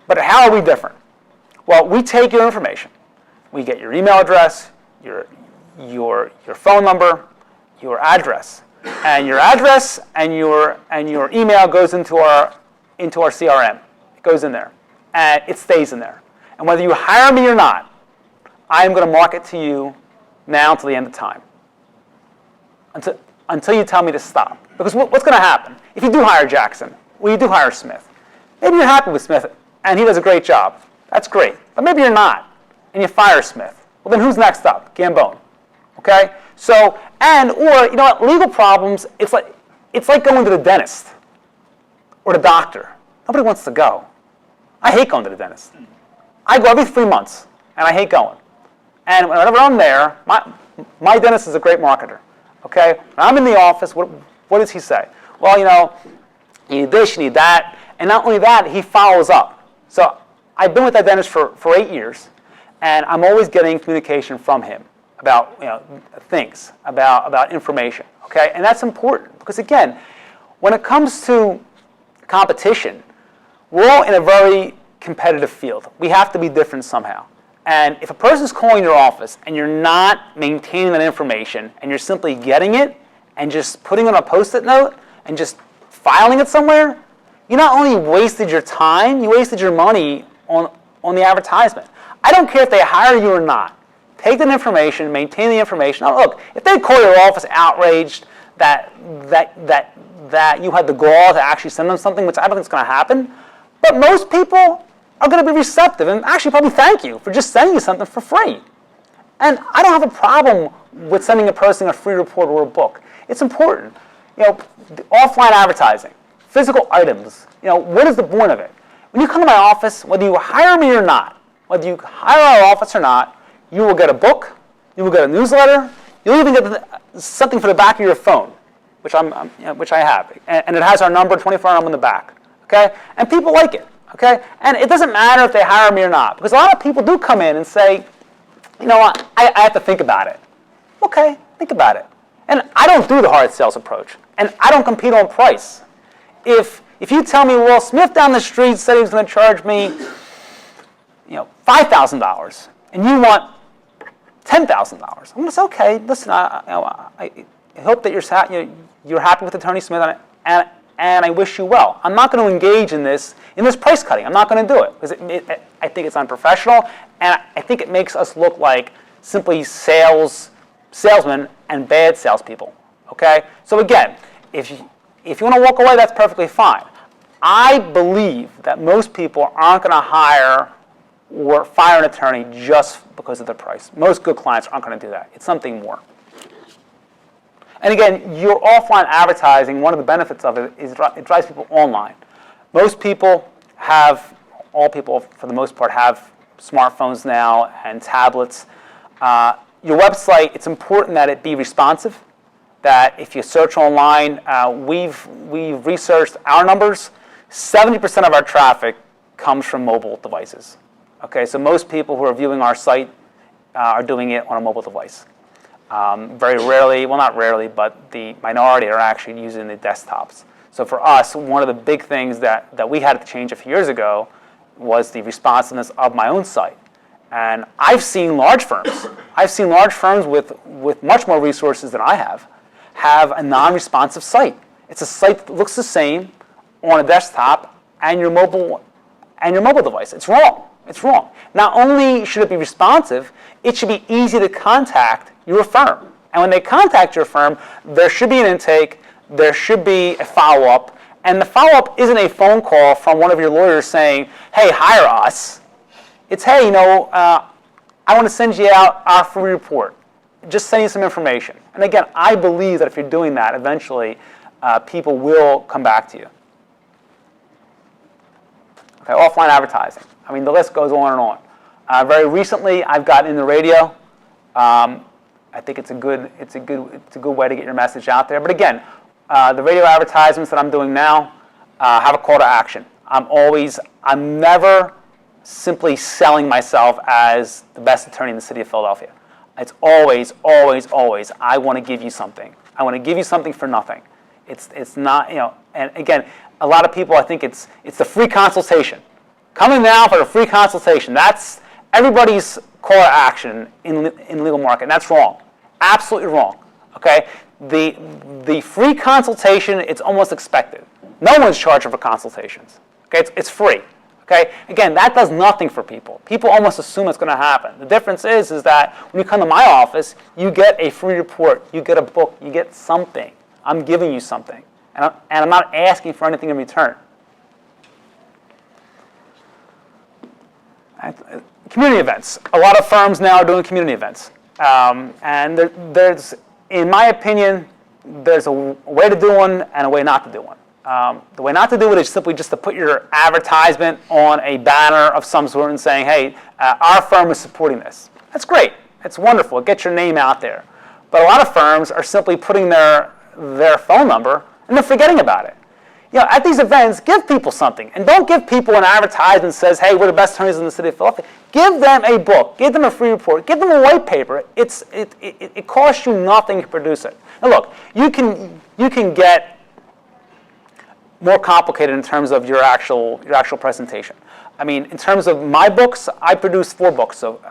But how are we different? Well, we take your information. We get your email address, your phone number, your address, and your address and your email goes into our CRM. It goes in there, and it stays in there. And whether you hire me or not, I am going to market to you now until the end of time, until you tell me to stop. Because what's going to happen if you do hire Jackson, or you do hire Smith? Maybe you're happy with Smith, and he does a great job. That's great. But maybe you're not, and you fire Smith. Well, then who's next up? Gambone. Okay? So, legal problems, it's like going to the dentist or the doctor. Nobody wants to go. I hate going to the dentist. I go every 3 months, and I hate going. And whenever I'm there, my dentist is a great marketer. Okay? When I'm in the office, what does he say? Well, you need this, you need that. And not only that, he follows up. So I've been with that dentist for 8 years, and I'm always getting communication from him about things, about information. Okay? And that's important because, again, when it comes to competition, we're all in a very competitive field. We have to be different somehow. And if a person's calling your office and you're not maintaining that information and you're simply getting it and just putting it on a Post-it note and just filing it somewhere, you not only wasted your time, you wasted your money on the advertisement. I don't care if they hire you or not. Take that information, maintain the information. Now, look, if they call your office outraged that you had the gall to actually send them something, which I don't think is going to happen, but most people are going to be receptive and actually probably thank you for just sending you something for free. And I don't have a problem with sending a person a free report or a book. It's important. Offline advertising, physical items, what is the point of it? When you come to my office, whether you hire me or not, whether you hire our office or not, you will get a book, you will get a newsletter, you'll even get something for the back of your phone, which I have, and it has our number, 24-hour number in the back. Okay, and people like it. Okay, and it doesn't matter if they hire me or not, because a lot of people do come in and say, you know what, I have to think about it. Okay, think about it. And I don't do the hard sales approach, and I don't compete on price. If you tell me, well, Smith down the street said he was going to charge me, $5,000, and you want $10,000, I'm going to say, okay, listen, I hope that you're happy with Attorney Smith, and I wish you well. I'm not going to engage in this price cutting. I'm not going to do it because I think it's unprofessional, and I think it makes us look like simply salesmen and bad salespeople. Okay? So again, if you want to walk away, that's perfectly fine. I believe that most people aren't going to hire or fire an attorney just because of the price. Most good clients aren't going to do that. It's something more. And again, your offline advertising, one of the benefits of it is it drives people online. Most people all people for the most part have smartphones now and tablets. Your website, it's important that it be responsive, that if you search online, we've researched our numbers, 70% of our traffic comes from mobile devices. Okay, so most people who are viewing our site are doing it on a mobile device. Very rarely, well not rarely, but the minority are actually using the desktops. So for us, one of the big things that we had to change a few years ago was the responsiveness of my own site. And I've seen large firms with much more resources than I have a non-responsive site. It's a site that looks the same on a desktop and your mobile device. It's wrong. It's wrong. Not only should it be responsive, it should be easy to contact your firm And when they contact your firm, there should be an intake, there should be a follow-up, and the follow-up isn't a phone call from one of your lawyers saying, hey, hire us. It's, hey, I want to send you out our free report. Just send you some information. And again, I believe that if you're doing that, eventually people will come back to you. Okay, offline advertising. I mean, the list goes on and on. Very recently, I've gotten in the radio. I think it's a good way to get your message out there. But again, the radio advertisements that I'm doing now have a call to action. I'm never simply selling myself as the best attorney in the city of Philadelphia. It's always, always, always, I want to give you something. I want to give you something for nothing. It's not, and again, a lot of people, I think it's the free consultation. Coming now for a free consultation. That's everybody's call to action in the legal market, and that's wrong. Absolutely wrong. Okay? The free consultation, it's almost expected. No one's charging for consultations. Okay? It's free. Okay? Again, that does nothing for people. People almost assume it's going to happen. The difference is that when you come to my office, you get a free report, you get a book, you get something. I'm giving you something. And I'm not asking for anything in return. Community events. A lot of firms now are doing community events. And there's, in my opinion, there's a way to do one and a way not to do one. The way not to do it is simply just to put your advertisement on a banner of some sort and saying, hey, our firm is supporting this. That's great. It's wonderful. It gets your name out there. But a lot of firms are simply putting their phone number and they're forgetting about it. At these events, give people something. And don't give people an advertisement that says, hey, we're the best attorneys in the city of Philadelphia. Give them a book. Give them a free report. Give them a white paper. It costs you nothing to produce it. Now look, you can get more complicated in terms of your actual presentation. I mean, in terms of my books, I produced 4 books over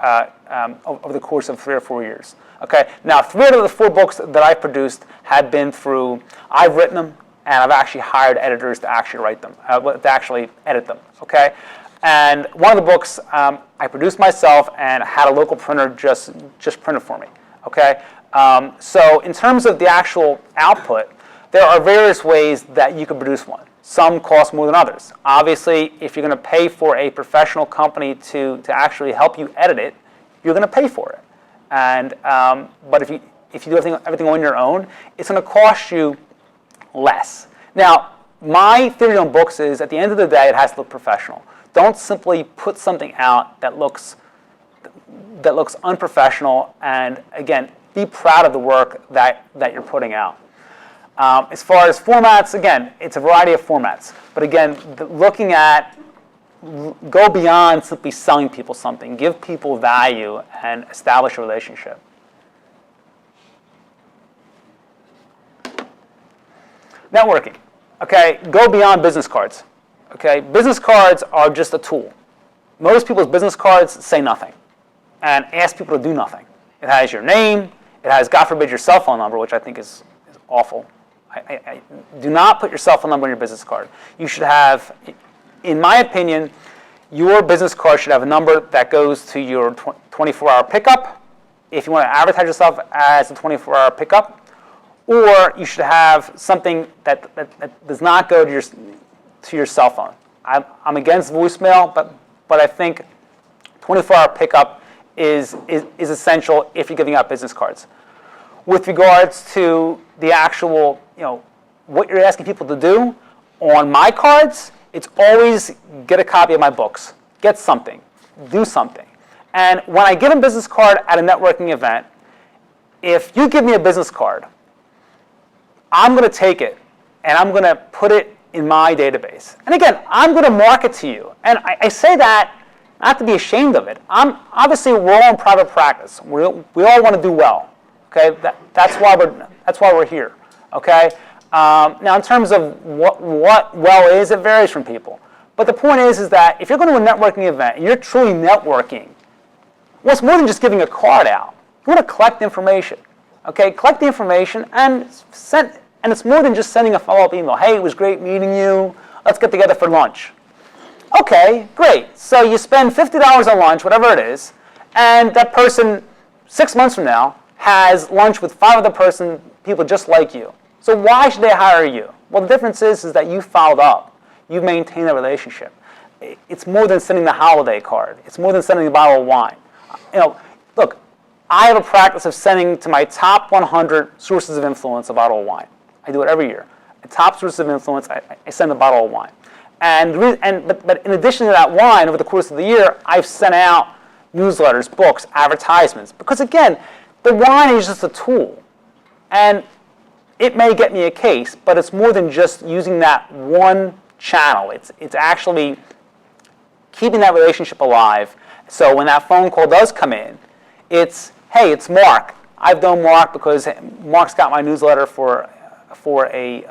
the course of 3 or 4 years. Okay. Now, 3 out of the 4 books that I produced have been through, I've written them, and I've actually hired editors to actually write them, to actually edit them. Okay. And one of the books I produced myself and had a local printer just print it for me. Okay. So in terms of the actual output, there are various ways that you can produce one. Some cost more than others. Obviously, if you're going to pay for a professional company to actually help you edit it, you're going to pay for it. And but if you do everything on your own, it's going to cost you less. Now, my theory on books is, at the end of the day, it has to look professional. Don't simply put something out that looks unprofessional. And again, be proud of the work that you're putting out. As far as formats, again, it's a variety of formats. But again, go beyond simply selling people something. Give people value and establish a relationship. Networking. Okay, go beyond business cards. Okay, business cards are just a tool. Most people's business cards say nothing and ask people to do nothing. It has your name. It has, God forbid, your cell phone number, which I think is awful. I do not put your cell phone number on your business card. You should have, in my opinion, your business card should have a number that goes to your 24-hour pickup, if you want to advertise yourself as a 24-hour pickup, or you should have something that does not go to your cell phone. I'm against voicemail, but I think 24-hour pickup is essential if you're giving out business cards. With regards to the actual, what you're asking people to do, on my cards, it's always get a copy of my books. Get something. Do something. And when I give a business card at a networking event, if you give me a business card, I'm going to take it and I'm going to put it in my database. And again, I'm going to market to you. And I say that not to be ashamed of it. Obviously, we're all in private practice. We all want to do well. Okay, that's why we're here. Okay. Now, in terms of what well is, it varies from people. But the point is that if you're going to a networking event and you're truly networking, well, it's more than just giving a card out. You want to collect information. Okay, collect the information and send. And it's more than just sending a follow-up email. Hey, it was great meeting you. Let's get together for lunch. Okay, great. So you spend $50 on lunch, whatever it is, and that person 6 months from now has lunch with 5 other people just like you. So why should they hire you? Well, the difference is that you followed up. You maintained a relationship. It's more than sending the holiday card. It's more than sending a bottle of wine. Look, I have a practice of sending to my top 100 sources of influence a bottle of wine. I do it every year. The top sources of influence, I send a bottle of wine. But in addition to that wine, over the course of the year, I've sent out newsletters, books, advertisements. Because again, the wine is just a tool. And it may get me a case, but it's more than just using that one channel. It's actually keeping that relationship alive. So when that phone call does come in, it's, hey, it's Mark. I've known Mark because Mark's got my newsletter for a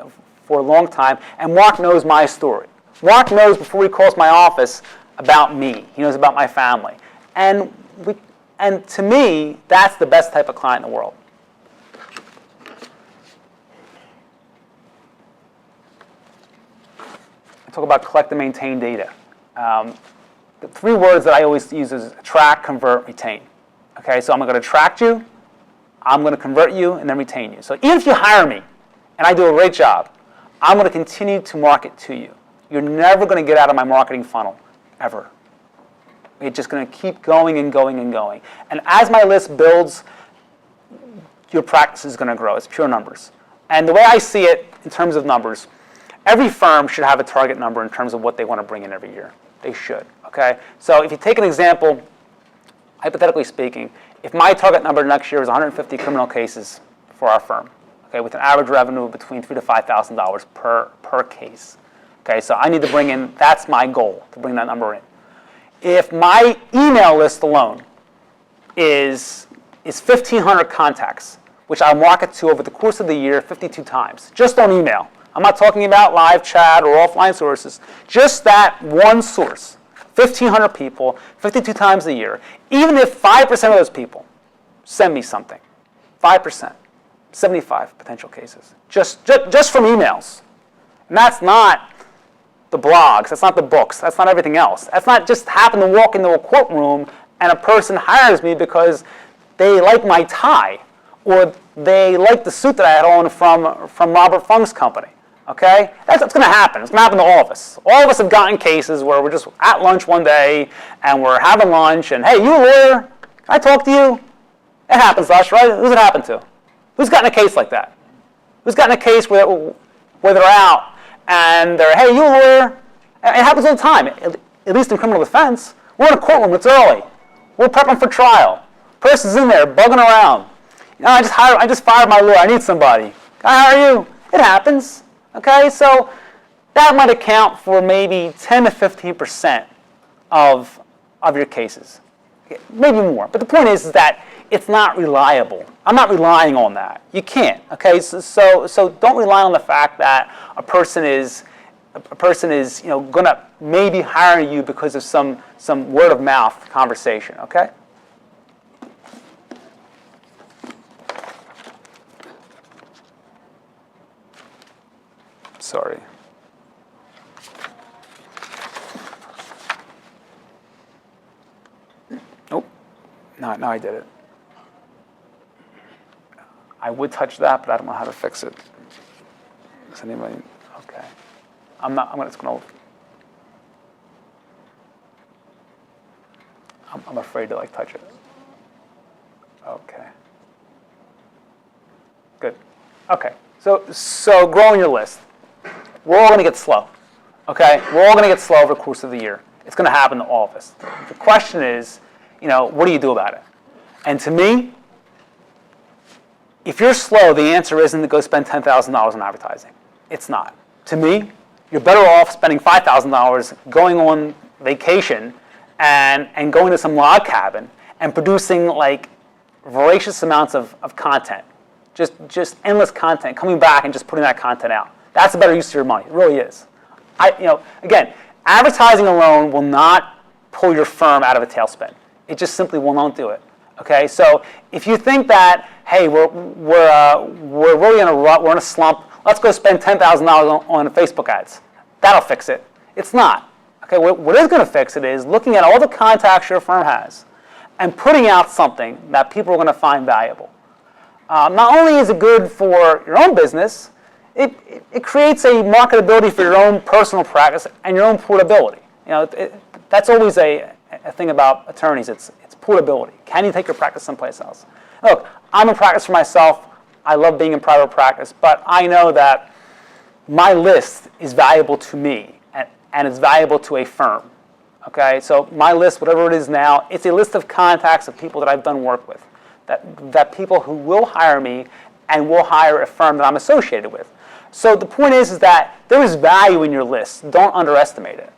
long time, and Mark knows my story. Mark knows before he calls my office about me. He knows about my family. And to me, that's the best type of client in the world. I talk about collect and maintain data. The 3 words that I always use is attract, convert, retain. Okay, so I'm going to attract you, I'm going to convert you, and then retain you. So even if you hire me, and I do a great job, I'm going to continue to market to you. You're never going to get out of my marketing funnel, ever. It's just going to keep going and going and going. And as my list builds, your practice is going to grow. It's pure numbers. And the way I see it in terms of numbers, every firm should have a target number in terms of what they want to bring in every year. They should, okay? So if you take an example, hypothetically speaking, if my target number next year is 150 criminal cases for our firm, okay, with an average revenue between $3,000 to $5,000 per case, okay, so I need to bring in, that's my goal, to bring that number in. If my email list alone is 1,500 contacts, which I market to over the course of the year 52 times, just on email. I'm not talking about live chat or offline sources, just that one source. 1,500 people, 52 times a year. Even if 5% of those people send me something, 5%, 75 potential cases, just from emails. And that's not the blogs, that's not the books, that's not everything else. That's not just happen to walk into a courtroom and a person hires me because they like my tie or they like the suit that I had on from Robert Fung's company. Okay? That's what's going to happen. It's going to happen to all of us. All of us have gotten cases where we're just at lunch one day and we're having lunch and, hey, you a lawyer? Can I talk to you? It happens to us, right? Who's it happened to? Who's gotten a case like that? Who's gotten a case where they're out and they're, hey, you a lawyer? It happens all the time, at least in criminal defense. We're in a courtroom. It's early. We're prepping for trial. Person's in there bugging around. You know, I just fired my lawyer. I need somebody. Can I hire you? It happens. Okay, so that might account for maybe 10 to 15% of your cases, okay, maybe more. But the point is that it's not reliable. I'm not relying on that. You can't. Okay, so don't rely on the fact that a person is going to maybe hire you because of some word of mouth conversation. Okay. Sorry. Nope. No, I did it. I would touch that, but I don't know how to fix it. Does anybody? Okay. I'm afraid to touch it. Okay. Good. Okay. So growing your list. We're all going to get slow, okay? We're all going to get slow over the course of the year. It's going to happen to all of us. The question is, what do you do about it? And to me, if you're slow, the answer isn't to go spend $10,000 on advertising. It's not. To me, you're better off spending $5,000 going on vacation and going to some log cabin and producing voracious amounts of content, just endless content, coming back and just putting that content out. That's a better use of your money. It really is. Again, advertising alone will not pull your firm out of a tailspin. It just simply will not do it. Okay, so if you think that, hey, we're really in a rut, we're in a slump, let's go spend $10,000 on Facebook ads. That'll fix it. It's not. Okay, what is going to fix it is looking at all the contacts your firm has and putting out something that people are going to find valuable. Not only is it good for your own business, it creates a marketability for your own personal practice and your own portability. That's always a thing about attorneys. It's portability. Can you take your practice someplace else? Look, I'm in practice for myself. I love being in private practice, but I know that my list is valuable to me, and it's valuable to a firm. Okay, so my list, whatever it is now, it's a list of contacts of people that I've done work with, that people who will hire me and will hire a firm that I'm associated with. So the point is that there is value in your list. Don't underestimate it.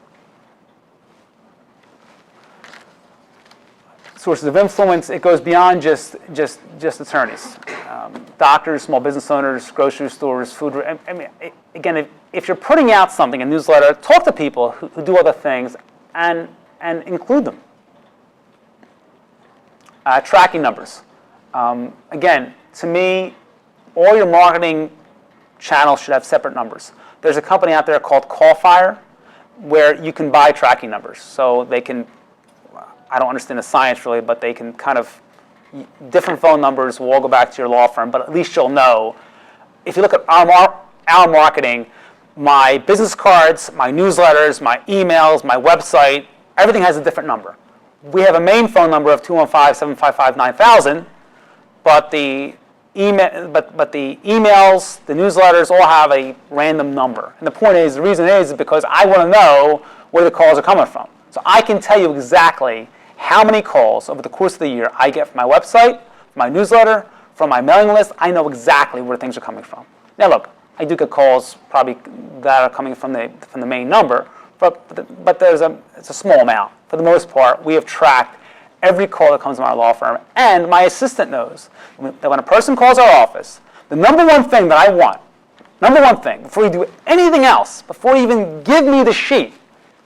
Sources of influence, it goes beyond just attorneys. Doctors, small business owners, grocery stores, food. I mean, again, if you're putting out something, a newsletter, talk to people who do other things and include them. Tracking numbers. Again, to me, all your marketing channels should have separate numbers. There's a company out there called CallFire where you can buy tracking numbers. So they can, I don't understand the science really, but they can kind of, different phone numbers will all go back to your law firm, but at least you'll know. If you look at our marketing, my business cards, my newsletters, my emails, my website, everything has a different number. We have a main phone number of 215-755-9000, but the emails, the newsletters all have a random number. And the point is, the reason is because I want to know where the calls are coming from. So I can tell you exactly how many calls over the course of the year I get from my website, from my newsletter, from my mailing list. I know exactly where things are coming from. Now look, I do get calls probably that are coming from the main number, but it's a small amount. For the most part, we have tracked every call that comes from our law firm, and my assistant knows that when a person calls our office, the number one thing that I want, before you do anything else, before you even give me the sheet,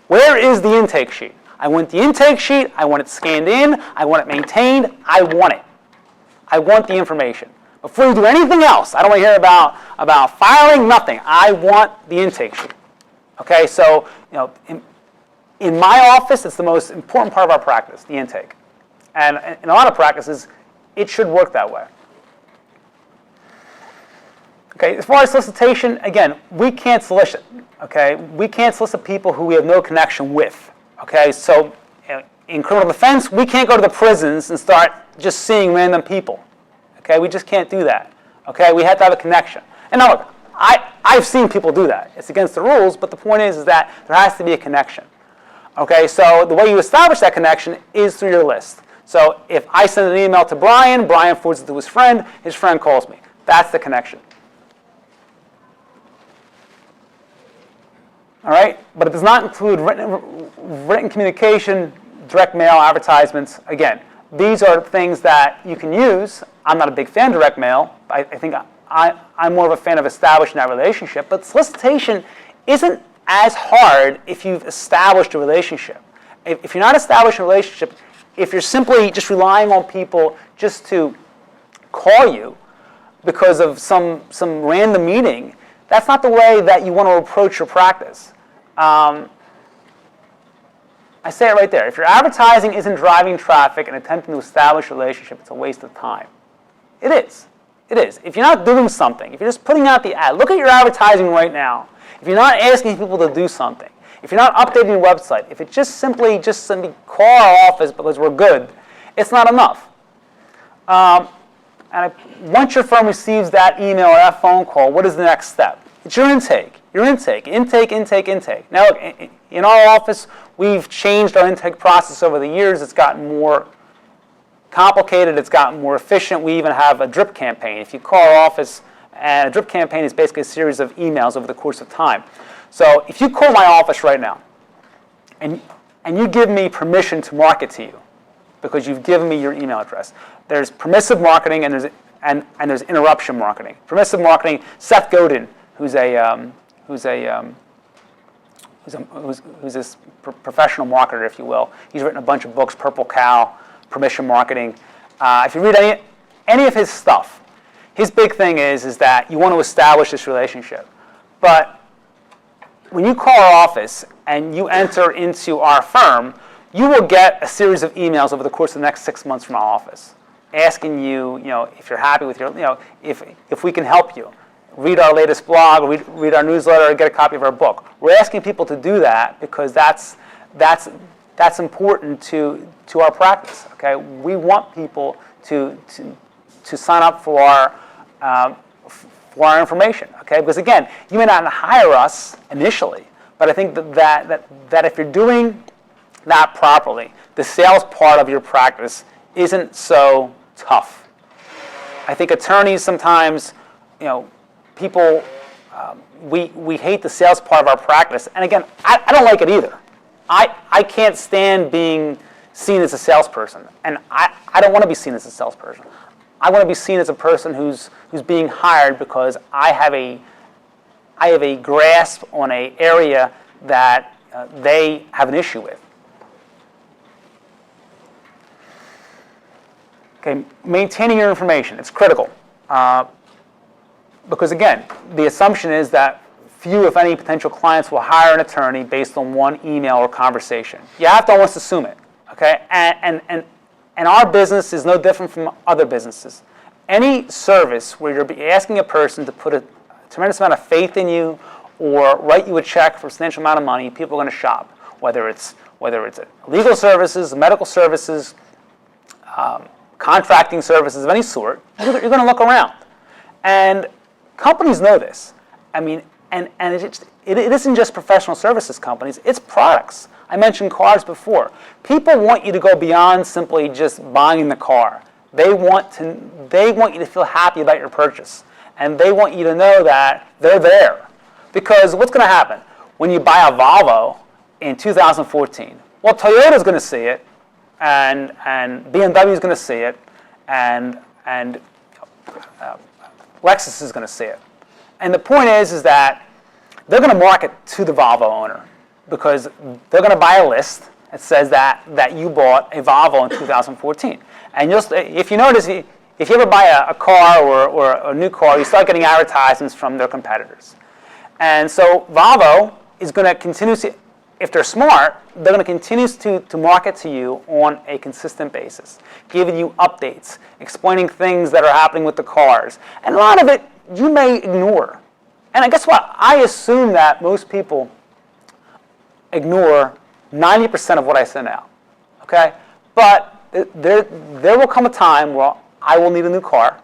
where is the intake sheet? I want the intake sheet, I want it scanned in, I want it maintained, I want it. I want the information. Before you do anything else, I don't want to hear about filing, nothing. I want the intake sheet. Okay, so in my office, it's the most important part of our practice, the intake. And in a lot of practices, it should work that way. Okay, as far as solicitation, again, we can't solicit. Okay, we can't solicit people who we have no connection with. Okay, so in criminal defense, we can't go to the prisons and start just seeing random people. Okay, we just can't do that. Okay, we have to have a connection. And now look, I've seen people do that. It's against the rules, but the point is that there has to be a connection. Okay, so the way you establish that connection is through your list. So if I send an email to Brian forwards it to his friend calls me. That's the connection. All right, but it does not include written communication, direct mail, advertisements. Again, these are things that you can use. I'm not a big fan of direct mail. I think I'm more of a fan of establishing that relationship. But solicitation isn't as hard if you've established a relationship. If you're not establishing a relationship, if you're simply just relying on people just to call you because of some random meeting, that's not the way that you want to approach your practice. I say it right there. If your advertising isn't driving traffic and attempting to establish a relationship, it's a waste of time. It is. It is. If you're not doing something, if you're just putting out the ad, look at your advertising right now. If you're not asking people to do something, if you're not updating your website, if it's just simply call our office because we're good, it's not enough. Once your firm receives that email or that phone call, what is the next step? It's your intake. Intake. Now, look, in our office, we've changed our intake process over the years. It's gotten more complicated. It's gotten more efficient. We even have a drip campaign. If you call our office, and a drip campaign is basically a series of emails over the course of time. So if you call my office right now, and you give me permission to market to you, because you've given me your email address, there's permissive marketing and there's interruption marketing. Permissive marketing, Seth Godin, who's this professional marketer, if you will. He's written a bunch of books, Purple Cow, Permission Marketing. If you read any of his stuff, his big thing is that you want to establish this relationship. But when you call our office and you enter into our firm, you will get a series of emails over the course of the next 6 months from our office. asking you, if you're happy with your, if we can help you. Read our latest blog, read our newsletter, get a copy of our book. We're asking people to do that because that's important to our practice. Okay, we want people to sign up for our information. Okay, because again, you may not hire us initially, but I think that if you're doing that properly, the sales part of your practice isn't so tough. I think attorneys sometimes, people, we hate the sales part of our practice. And again, I don't like it either. I can't stand being seen as a salesperson. And I don't want to be seen as a salesperson. I want to be seen as a person who's being hired because I have a grasp on an area that they have an issue with. Okay, maintaining your information, it's critical. Because again, the assumption is that few, if any, potential clients will hire an attorney based on one email or conversation. You have to almost assume it, okay? And our business is no different from other businesses. Any service where you're asking a person to put a tremendous amount of faith in you or write you a check for a substantial amount of money, people are going to shop. Whether it's legal services, medical services, contracting services of any sort, you're going to look around. And companies know this. I mean, and it isn't just professional services companies, it's products. I mentioned cars before. People want you to go beyond simply just buying the car. They want you to feel happy about your purchase. And they want you to know that they're there. Because what's going to happen when you buy a Volvo in 2014? Well, Toyota's going to see it, and BMW is going to see it, and Lexus is going to see it. And the point is that they're going to market to the Volvo owner because they're going to buy a list that says that you bought a Volvo in 2014. And if you notice, if you ever buy a car or a new car, you start getting advertisements from their competitors. And so Volvo is going to continue to, if they're smart, they're going to continue to market to you on a consistent basis, giving you updates, explaining things that are happening with the cars. And a lot of it you may ignore. And I guess what? I assume that most people ignore 90% of what I send out. Okay? But there will come a time where I will need a new car,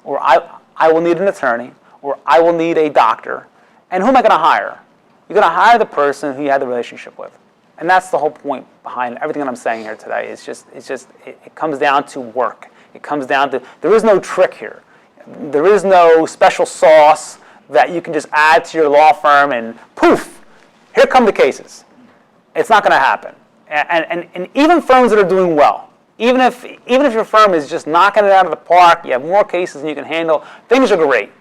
or I will need an attorney, or I will need a doctor. And who am I going to hire? You're going to hire the person who you had the relationship with. And that's the whole point behind everything that I'm saying here today. It comes down to work. It comes down to, there is no trick here. There is no special sauce that you can just add to your law firm and poof, here come the cases. It's not going to happen. And even firms that are doing well, even if your firm is just knocking it out of the park, you have more cases than you can handle, things are great.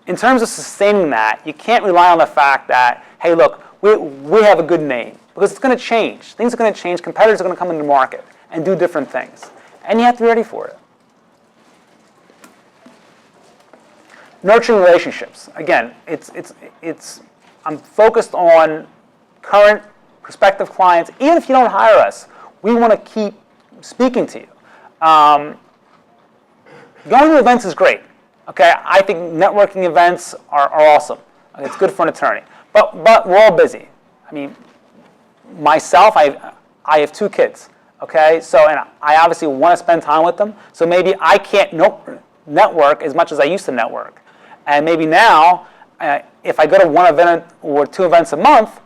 In terms of sustaining that, you can't rely on the fact that, hey, look, we have a good name. Because it's going to change. Things are going to change. Competitors are going to come into the market and do different things. And you have to be ready for it. Nurturing relationships. Again, I'm focused on current prospective clients. Even if you don't hire us, we want to keep speaking to you. Going to events is great. Okay, I think networking events are awesome. It's good for an attorney. But we're all busy. I mean, myself, I have 2 kids. Okay, so and I obviously want to spend time with them. So maybe I can't network as much as I used to network. And maybe now, if I go to 1 event or 2 events a month,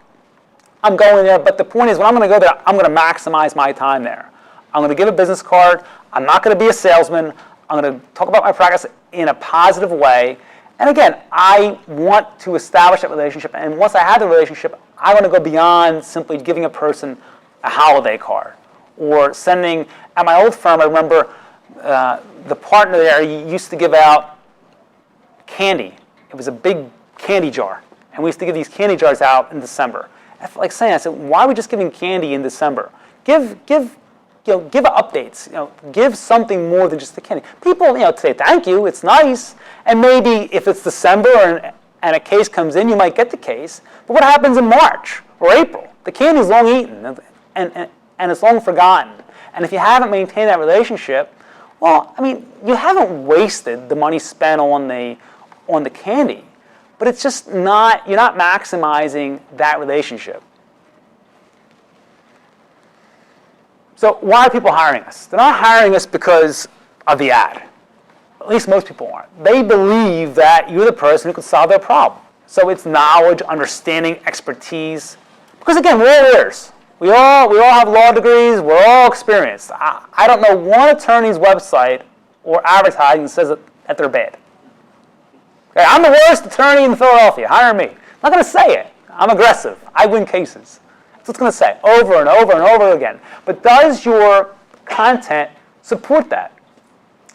I'm going there. But the point is, when I'm going to go there, I'm going to maximize my time there. I'm going to give a business card. I'm not going to be a salesman. I'm going to talk about my practice in a positive way. And again, I want to establish that relationship. And once I have the relationship, I want to go beyond simply giving a person a holiday card or sending. At my old firm, I remember the partner there used to give out candy. It was a big candy jar. And we used to give these candy jars out in December. I felt like saying, I said, why are we just giving candy in December? Give updates. Give something more than just the candy. People, say thank you. It's nice. And maybe if it's December and a case comes in, you might get the case. But what happens in March or April? The candy's long eaten and it's long forgotten. And if you haven't maintained that relationship, Well, I mean, you haven't wasted the money spent on the candy, but it's just not, you're not maximizing that relationship. So why are people hiring us? They're not hiring us because of the ad. At least most people aren't. They believe that you're the person who can solve their problem. So it's knowledge, understanding, expertise. Because again, we're all lawyers. We all have law degrees. We're all experienced. I don't know one attorney's website or advertising that says that they're bad. Okay, I'm the worst attorney in Philadelphia. Hire me. I'm not going to say it. I'm aggressive. I win cases. That's what it's going to say over and over and over again. But does your content support that?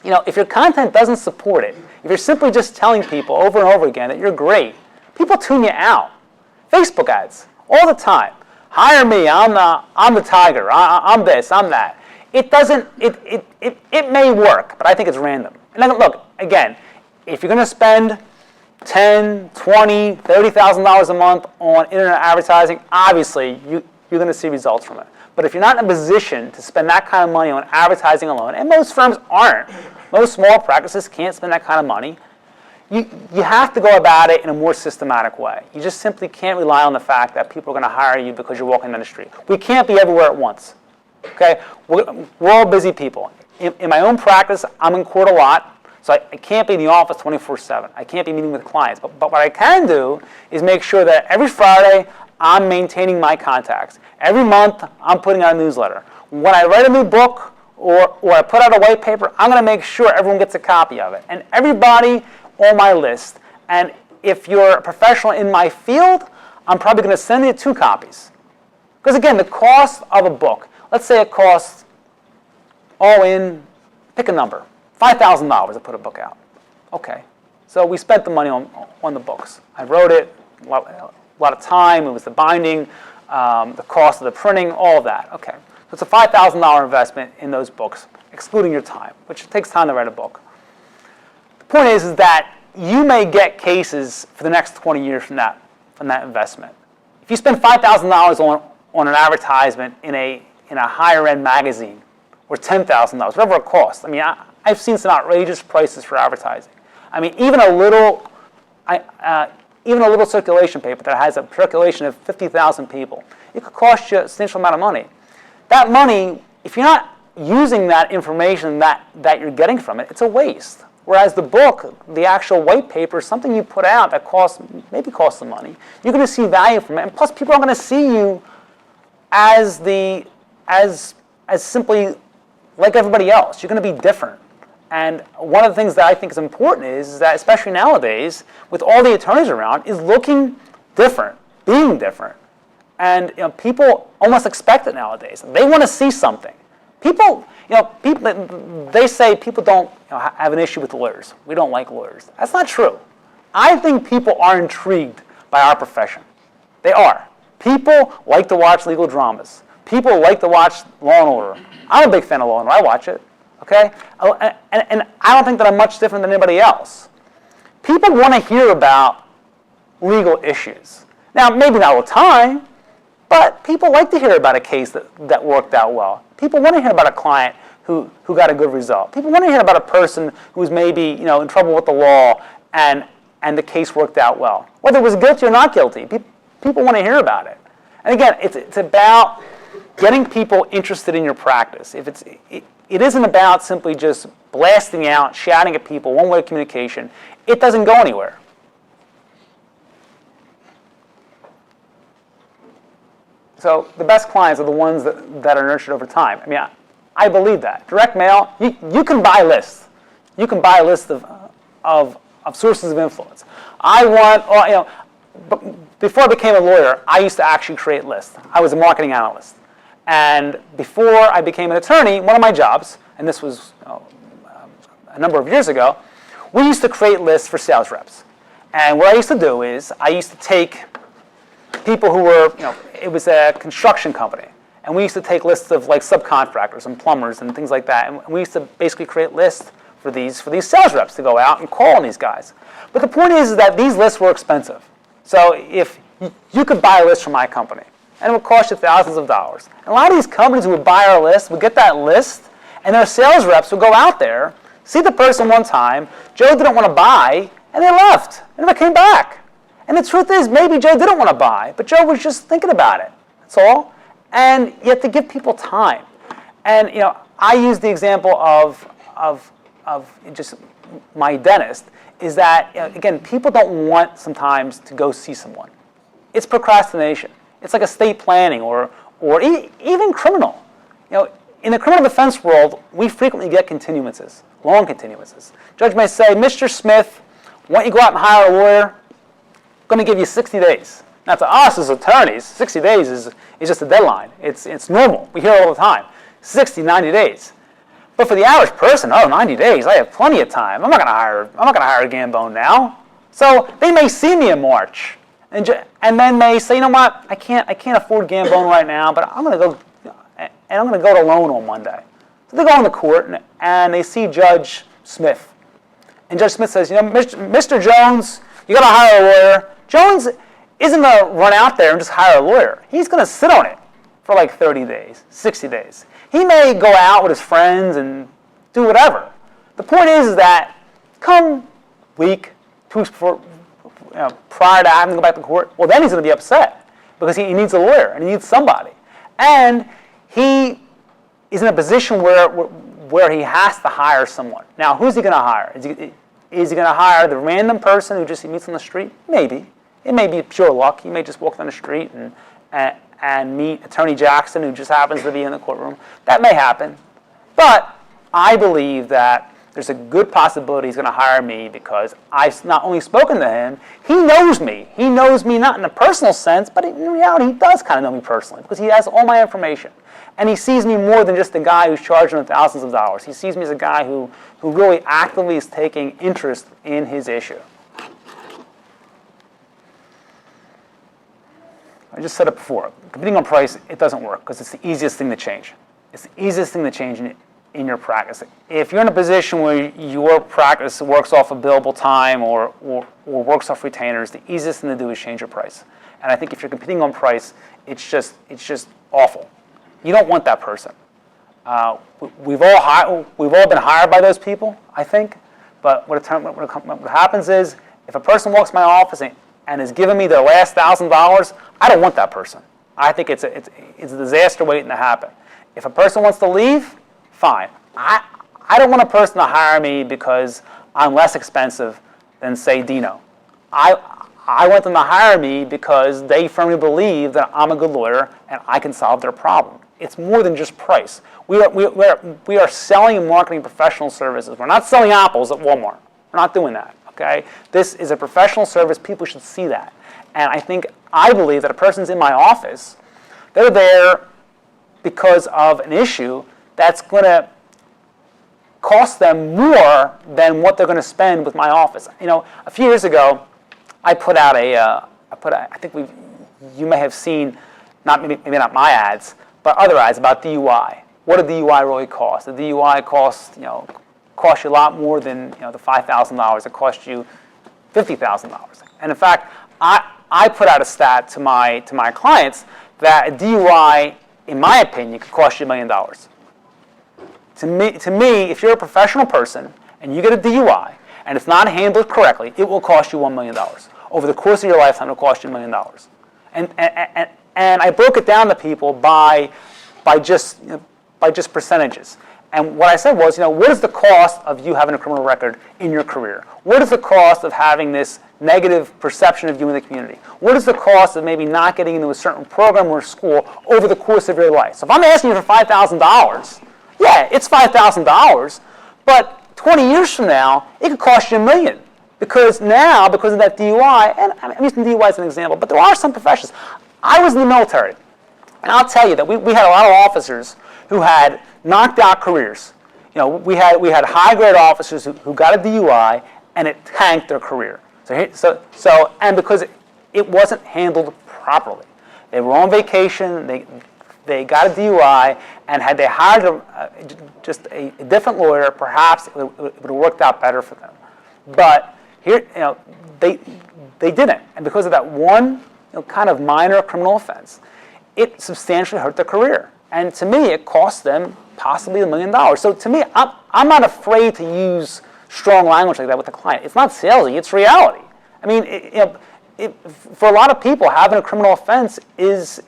You know, if your content doesn't support it, if you're simply just telling people over and over again that you're great, people tune you out. Facebook ads all the time. Hire me. I'm the tiger. I'm this. I'm that. It doesn't. It may work, but I think it's random. And then, look, again, if you're going to spend $10,000, $20,000, $30,000 a month on internet advertising, obviously you're going to see results from it. But if you're not in a position to spend that kind of money on advertising alone, and most firms aren't, most small practices can't spend that kind of money, you have to go about it in a more systematic way. You just simply can't rely on the fact that people are going to hire you because you're walking down the street. We can't be everywhere at once. Okay? We're all busy people. In my own practice, I'm in court a lot, so I can't be in the office 24/7. I can't be meeting with clients. But what I can do is make sure that every Friday I'm maintaining my contacts. Every month I'm putting out a newsletter. When I write a new book or I put out a white paper, I'm going to make sure everyone gets a copy of it. And everybody on my list, and if you're a professional in my field, I'm probably going to send you 2 copies. Because again, the cost of a book, let's say it costs all in, pick a number, $5,000 to put a book out. Okay, so we spent the money on the books. I wrote it, a lot of time, it was the binding, the cost of the printing, all of that. Okay, so it's a $5,000 investment in those books, excluding your time, which takes time to write a book. The point is that you may get cases for the next 20 years from that investment. If you spend $5,000 on an advertisement in a higher end magazine, or $10,000, whatever it costs. I mean, I've seen some outrageous prices for advertising. I mean, even a little circulation paper that has a circulation of 50,000 people, it could cost you a substantial amount of money. That money, if you're not using that information that you're getting from it, it's a waste. Whereas the book, the actual white paper, is something you put out that maybe costs some money. You're going to see value from it, and plus people are going to see you as simply like everybody else. You're going to be different. And one of the things that I think is important is that, especially nowadays, with all the attorneys around, is looking different, being different. And people almost expect it nowadays. They want to see something. People, they say people don't have an issue with lawyers. We don't like lawyers. That's not true. I think people are intrigued by our profession. They are. People like to watch legal dramas. People like to watch Law and Order. I'm a big fan of Law and Order. I watch it. Okay? And I don't think that I'm much different than anybody else. People want to hear about legal issues. Now, maybe not all the time, but people like to hear about a case that worked out well. People want to hear about a client who got a good result. People want to hear about a person who's maybe in trouble with the law and the case worked out well. Whether it was guilty or not guilty, people want to hear about it. And again, it's about getting people interested in your practice. It isn't about simply just blasting out, shouting at people, one-way communication. It doesn't go anywhere. So the best clients are the ones that are nurtured over time. I mean, I believe that. Direct mail, you can buy lists. You can buy a list of sources of influence. But before I became a lawyer, I used to actually create lists. I was a marketing analyst. And before I became an attorney, one of my jobs, and this was a number of years ago, we used to create lists for sales reps. And what I used to do is I used to take people who were, it was a construction company, and we used to take lists of like subcontractors and plumbers and things like that, and we used to basically create lists for these sales reps to go out and call on these guys. But the point is that these lists were expensive. So if you could buy a list from my company, and it would cost you thousands of dollars. And a lot of these companies who would buy our list would get that list, And their sales reps would go out there, see the person one time, Joe didn't want to buy, and they left, and never came back. And the truth is, maybe Joe didn't want to buy, but Joe was just thinking about it. That's all. And you have to give people time. And I use the example of just my dentist, is that again, people don't want sometimes to go see someone. It's procrastination. It's like estate planning or even criminal. In the criminal defense world, we frequently get continuances, long continuances. Judge may say, Mr. Smith, why don't you go out and hire a lawyer? I'm going to give you 60 days. Now, to us as attorneys, 60 days is just a deadline. It's normal. We hear it all the time. 60, 90 days. But for the average person, 90 days, I have plenty of time. I'm not going to hire a Gambone now. So they may see me in March, and then may say, you know what, I can't afford Gambone right now, but I'm going to go to loan on Monday. So they go into court and they see Judge Smith, and Judge Smith says, Mr. Jones, you got to hire a lawyer. Jones isn't going to run out there and just hire a lawyer. He's going to sit on it for like 30 days, 60 days. He may go out with his friends and do whatever. The point is that come week, 2 weeks before, prior to having to go back to court, well, then he's going to be upset because he needs a lawyer and he needs somebody. And he is in a position where he has to hire someone. Now, who's he going to hire? Is he going to hire the random person who just he meets on the street? Maybe. It may be pure luck. He may just walk down the street and meet Attorney Jackson, who just happens to be in the courtroom. That may happen. But I believe that there's a good possibility he's going to hire me because I've not only spoken to him, he knows me. He knows me not in a personal sense, but in reality, he does kind of know me personally because he has all my information. And he sees me more than just a guy who's charging him thousands of dollars. He sees me as a guy who really actively is taking interest in his issue. I just said it before. Competing on price, it doesn't work because it's the easiest thing to change. It's the easiest thing to change in your practice. If you're in a position where your practice works off of billable time or works off retainers, the easiest thing to do is change your price. And I think if you're competing on price, it's just awful. You don't want that person. We've all been hired by those people, I think. But what happens is, if a person walks my office and is giving me their last $1,000, I don't want that person. I think it's a disaster waiting to happen. If a person wants to leave, fine. I don't want a person to hire me because I'm less expensive than, say, Dino. I want them to hire me because they firmly believe that I'm a good lawyer and I can solve their problem. It's more than just price. We are selling and marketing professional services. We're not selling apples at Walmart. We're not doing that. Okay? This is a professional service. People should see that. And I believe that a person's in my office, they're there because of an issue that's going to cost them more than what they're going to spend with my office. A few years ago, I put out you may have seen, maybe not my ads, but other ads about DUI. What a DUI really cost? The DUI costs you a lot more than the $5,000. It costs you $50,000. And in fact, I put out a stat to my clients that a DUI, in my opinion, could cost you $1 million. To me, if you're a professional person and you get a DUI and it's not handled correctly, it will cost you $1 million. Over the course of your lifetime, it will cost you $1 million. And I broke it down to people by just percentages. And what I said was, what is the cost of you having a criminal record in your career? What is the cost of having this negative perception of you in the community? What is the cost of maybe not getting into a certain program or school over the course of your life? So if I'm asking you for $5,000, yeah, it's $5,000, but 20 years from now, it could cost you $1 million. Because now, because of that DUI, and I'm using DUI as an example, but there are some professions. I was in the military, and I'll tell you that we had a lot of officers who had knocked out careers. We had high-grade officers who got a DUI, and it tanked their career. So and because it wasn't handled properly. They were on vacation, they got a DUI, and had they hired just a different lawyer, perhaps it would have worked out better for them. But here, they didn't, and because of that one kind of minor criminal offense, it substantially hurt their career. And to me, it cost them possibly $1 million. So to me, I'm not afraid to use strong language like that with the client. It's not salesy, it's reality. I mean, for a lot of people, having a criminal offense is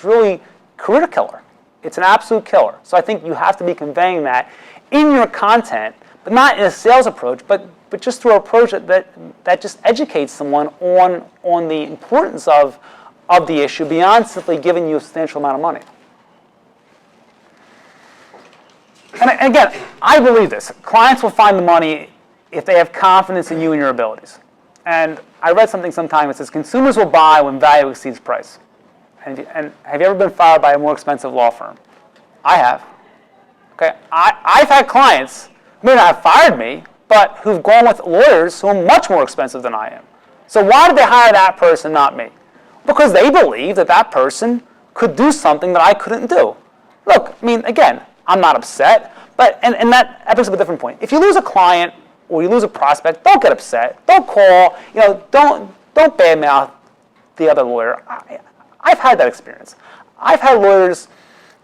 really career killer. It's an absolute killer. So I think you have to be conveying that in your content, but not in a sales approach, but just through an approach that just educates someone on the importance of the issue beyond simply giving you a substantial amount of money. And again, I believe this. Clients will find the money if they have confidence in you and your abilities. And I read something sometime that says consumers will buy when value exceeds price. And have you ever been fired by a more expensive law firm? I have. Okay, I've had clients who may not have fired me, but who've gone with lawyers who are much more expensive than I am. So why did they hire that person, not me? Because they believe that person could do something that I couldn't do. Look, I mean, again, I'm not upset, but and that brings up a different point. If you lose a client or you lose a prospect, don't get upset. Don't call. Don't badmouth the other lawyer. I've had that experience. I've had lawyers,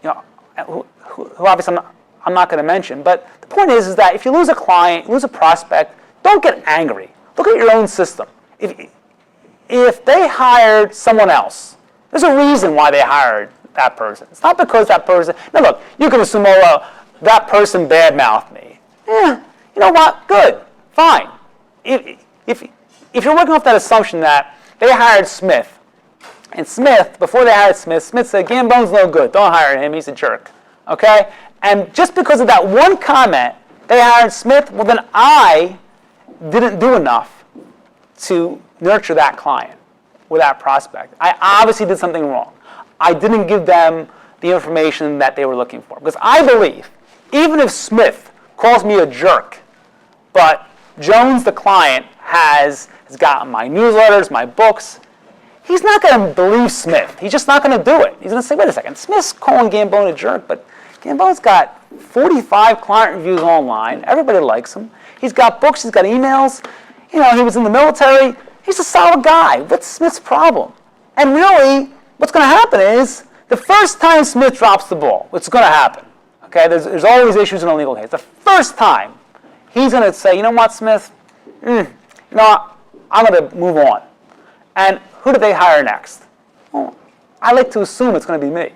who obviously I'm not going to mention, but the point is that if you lose a client, lose a prospect, don't get angry. Look at your own system. If they hired someone else, there's a reason why they hired that person. It's not because that person. Now look, you can assume, that person badmouthed me. You know what? Good, fine. If you're working off that assumption that they hired Smith, and Smith, before they hired Smith said, Gambone's no good. Don't hire him. He's a jerk. Okay? And just because of that one comment, they hired Smith, well, then I didn't do enough to nurture that client or that prospect. I obviously did something wrong. I didn't give them the information that they were looking for. Because I believe, even if Smith calls me a jerk, but Jones, the client, has gotten my newsletters, my books, he's not going to believe Smith. He's just not going to do it. He's going to say, wait a second, Smith's calling Gambone a jerk, but Gambone's got 45 client reviews online. Everybody likes him. He's got books. He's got emails. He was in the military. He's a solid guy. What's Smith's problem? And really, what's going to happen is the first time Smith drops the ball, what's going to happen? Okay, there's always issues in a legal case. The first time, he's going to say, you know what, Smith? I'm going to move on. And who do they hire next? Well, I like to assume it's going to be me.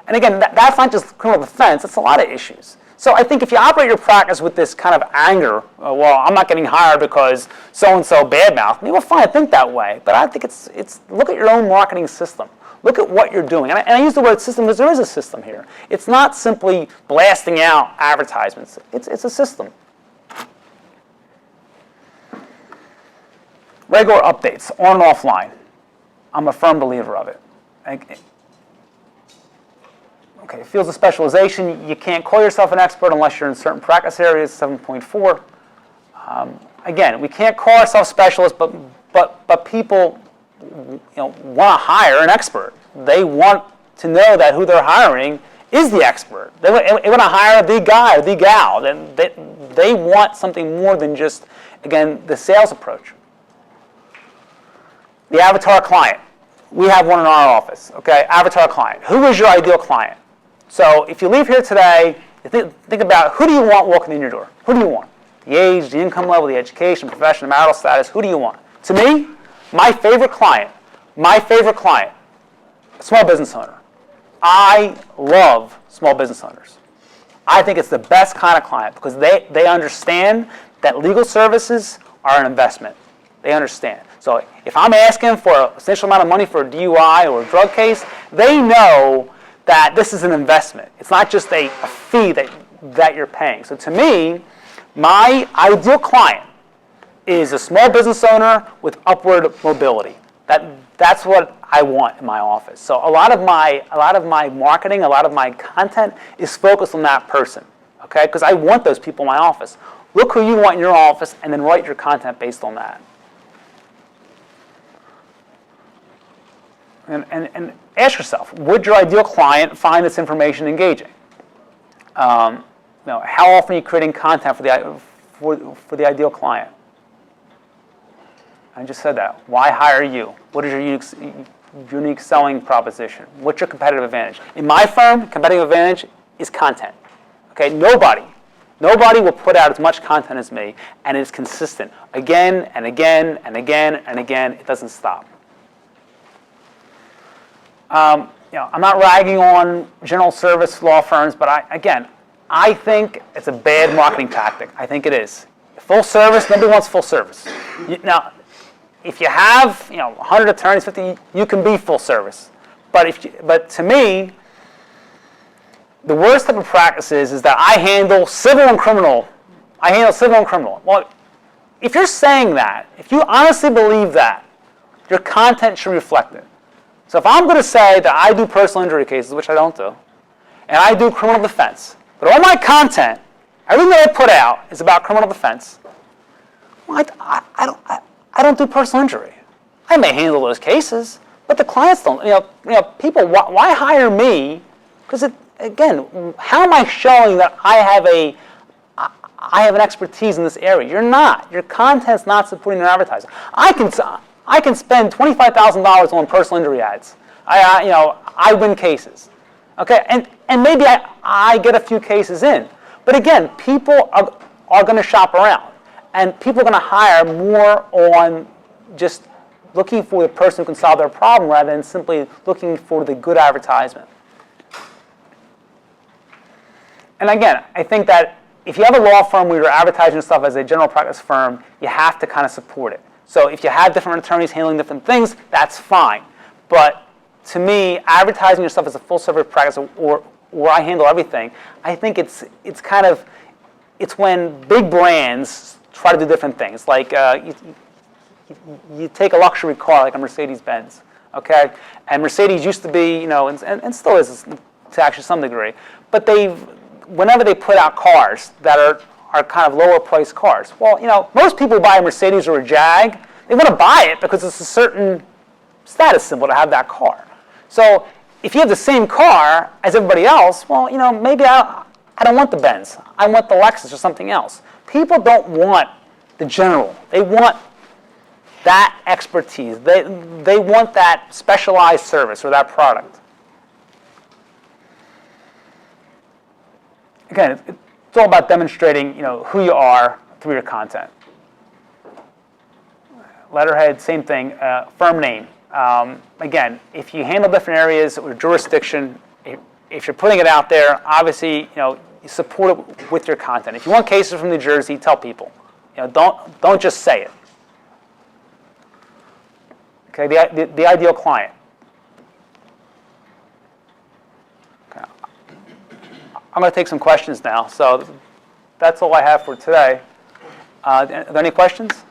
And again, that's not just criminal defense, it's a lot of issues. So I think if you operate your practice with this kind of anger, well, I'm not getting hired because so-and-so badmouthed me, well, fine, think that way. But I think it's look at your own marketing system. Look at what you're doing. And I use the word system because there is a system here. It's not simply blasting out advertisements. It's a system. Regular updates, on and offline. I'm a firm believer of it. Okay, fields of specialization. You can't call yourself an expert unless you're in certain practice areas, 7.4. Again, we can't call ourselves specialists, but people want to hire an expert. They want to know that who they're hiring is the expert. They want to hire the guy or the gal. They want something more than just, again, the sales approach. The avatar client. We have one in our office, okay? Avatar client. Who is your ideal client? So if you leave here today, think about who do you want walking in your door? Who do you want? The age, the income level, the education, profession, marital status, who do you want? To me, my favorite client, a small business owner. I love small business owners. I think it's the best kind of client because they understand that legal services are an investment. They understand. So if I'm asking for a substantial amount of money for a DUI or a drug case, they know that this is an investment. It's not just a fee that you're paying. So to me, my ideal client is a small business owner with upward mobility. That's what I want in my office. So a lot of my marketing, a lot of my content is focused on that person. Okay? Because I want those people in my office. Look who you want in your office and then write your content based on that. And ask yourself, would your ideal client find this information engaging? How often are you creating content for the ideal client? I just said that. Why hire you? What is your unique selling proposition? What's your competitive advantage? In my firm, competitive advantage is content. Okay, nobody will put out as much content as me, and it's consistent again and again and again and again. It doesn't stop. I'm not ragging on general service law firms, but I think it's a bad marketing tactic. I think it is. Full service, nobody wants full service. Now, if you have 100 attorneys, 50, you can be full service. But to me, the worst type of practice is that I handle civil and criminal. Well, if you're saying that, if you honestly believe that, your content should reflect it. So if I'm going to say that I do personal injury cases, which I don't do, and I do criminal defense, but all my content, everything that I put out is about criminal defense, well, I don't do personal injury. I may handle those cases, but the clients don't. People, why hire me? Because again, how am I showing that I have an expertise in this area? You're not. Your content's not supporting your advertising. I can spend $25,000 on personal injury ads. I win cases. Okay, and maybe I get a few cases in. But again, people are going to shop around. And people are going to hire more on just looking for the person who can solve their problem rather than simply looking for the good advertisement. And again, I think that if you have a law firm where you're advertising yourself as a general practice firm, you have to kind of support it. So if you have different attorneys handling different things, that's fine. But to me, advertising yourself as a full service practice or I handle everything, I think it's when big brands try to do different things. Like you take a luxury car like a Mercedes-Benz, okay? And Mercedes used to be, and still is to actually some degree, but whenever they put out cars that are kind of lower priced cars, well, most people buy a Mercedes or a Jag, they want to buy it because it's a certain status symbol to have that car. So if you have the same car as everybody else, well, maybe I don't want the Benz. I want the Lexus or something else. People don't want the general. They want that expertise. They want that specialized service or that product. Again, it's all about demonstrating, who you are through your content. Letterhead, same thing. Firm name. Again, if you handle different areas or jurisdiction, if you're putting it out there, obviously, you support it with your content. If you want cases from New Jersey, tell people. Don't just say it. Okay, the ideal client. Okay. I'm going to take some questions now. So that's all I have for today. Are there any questions?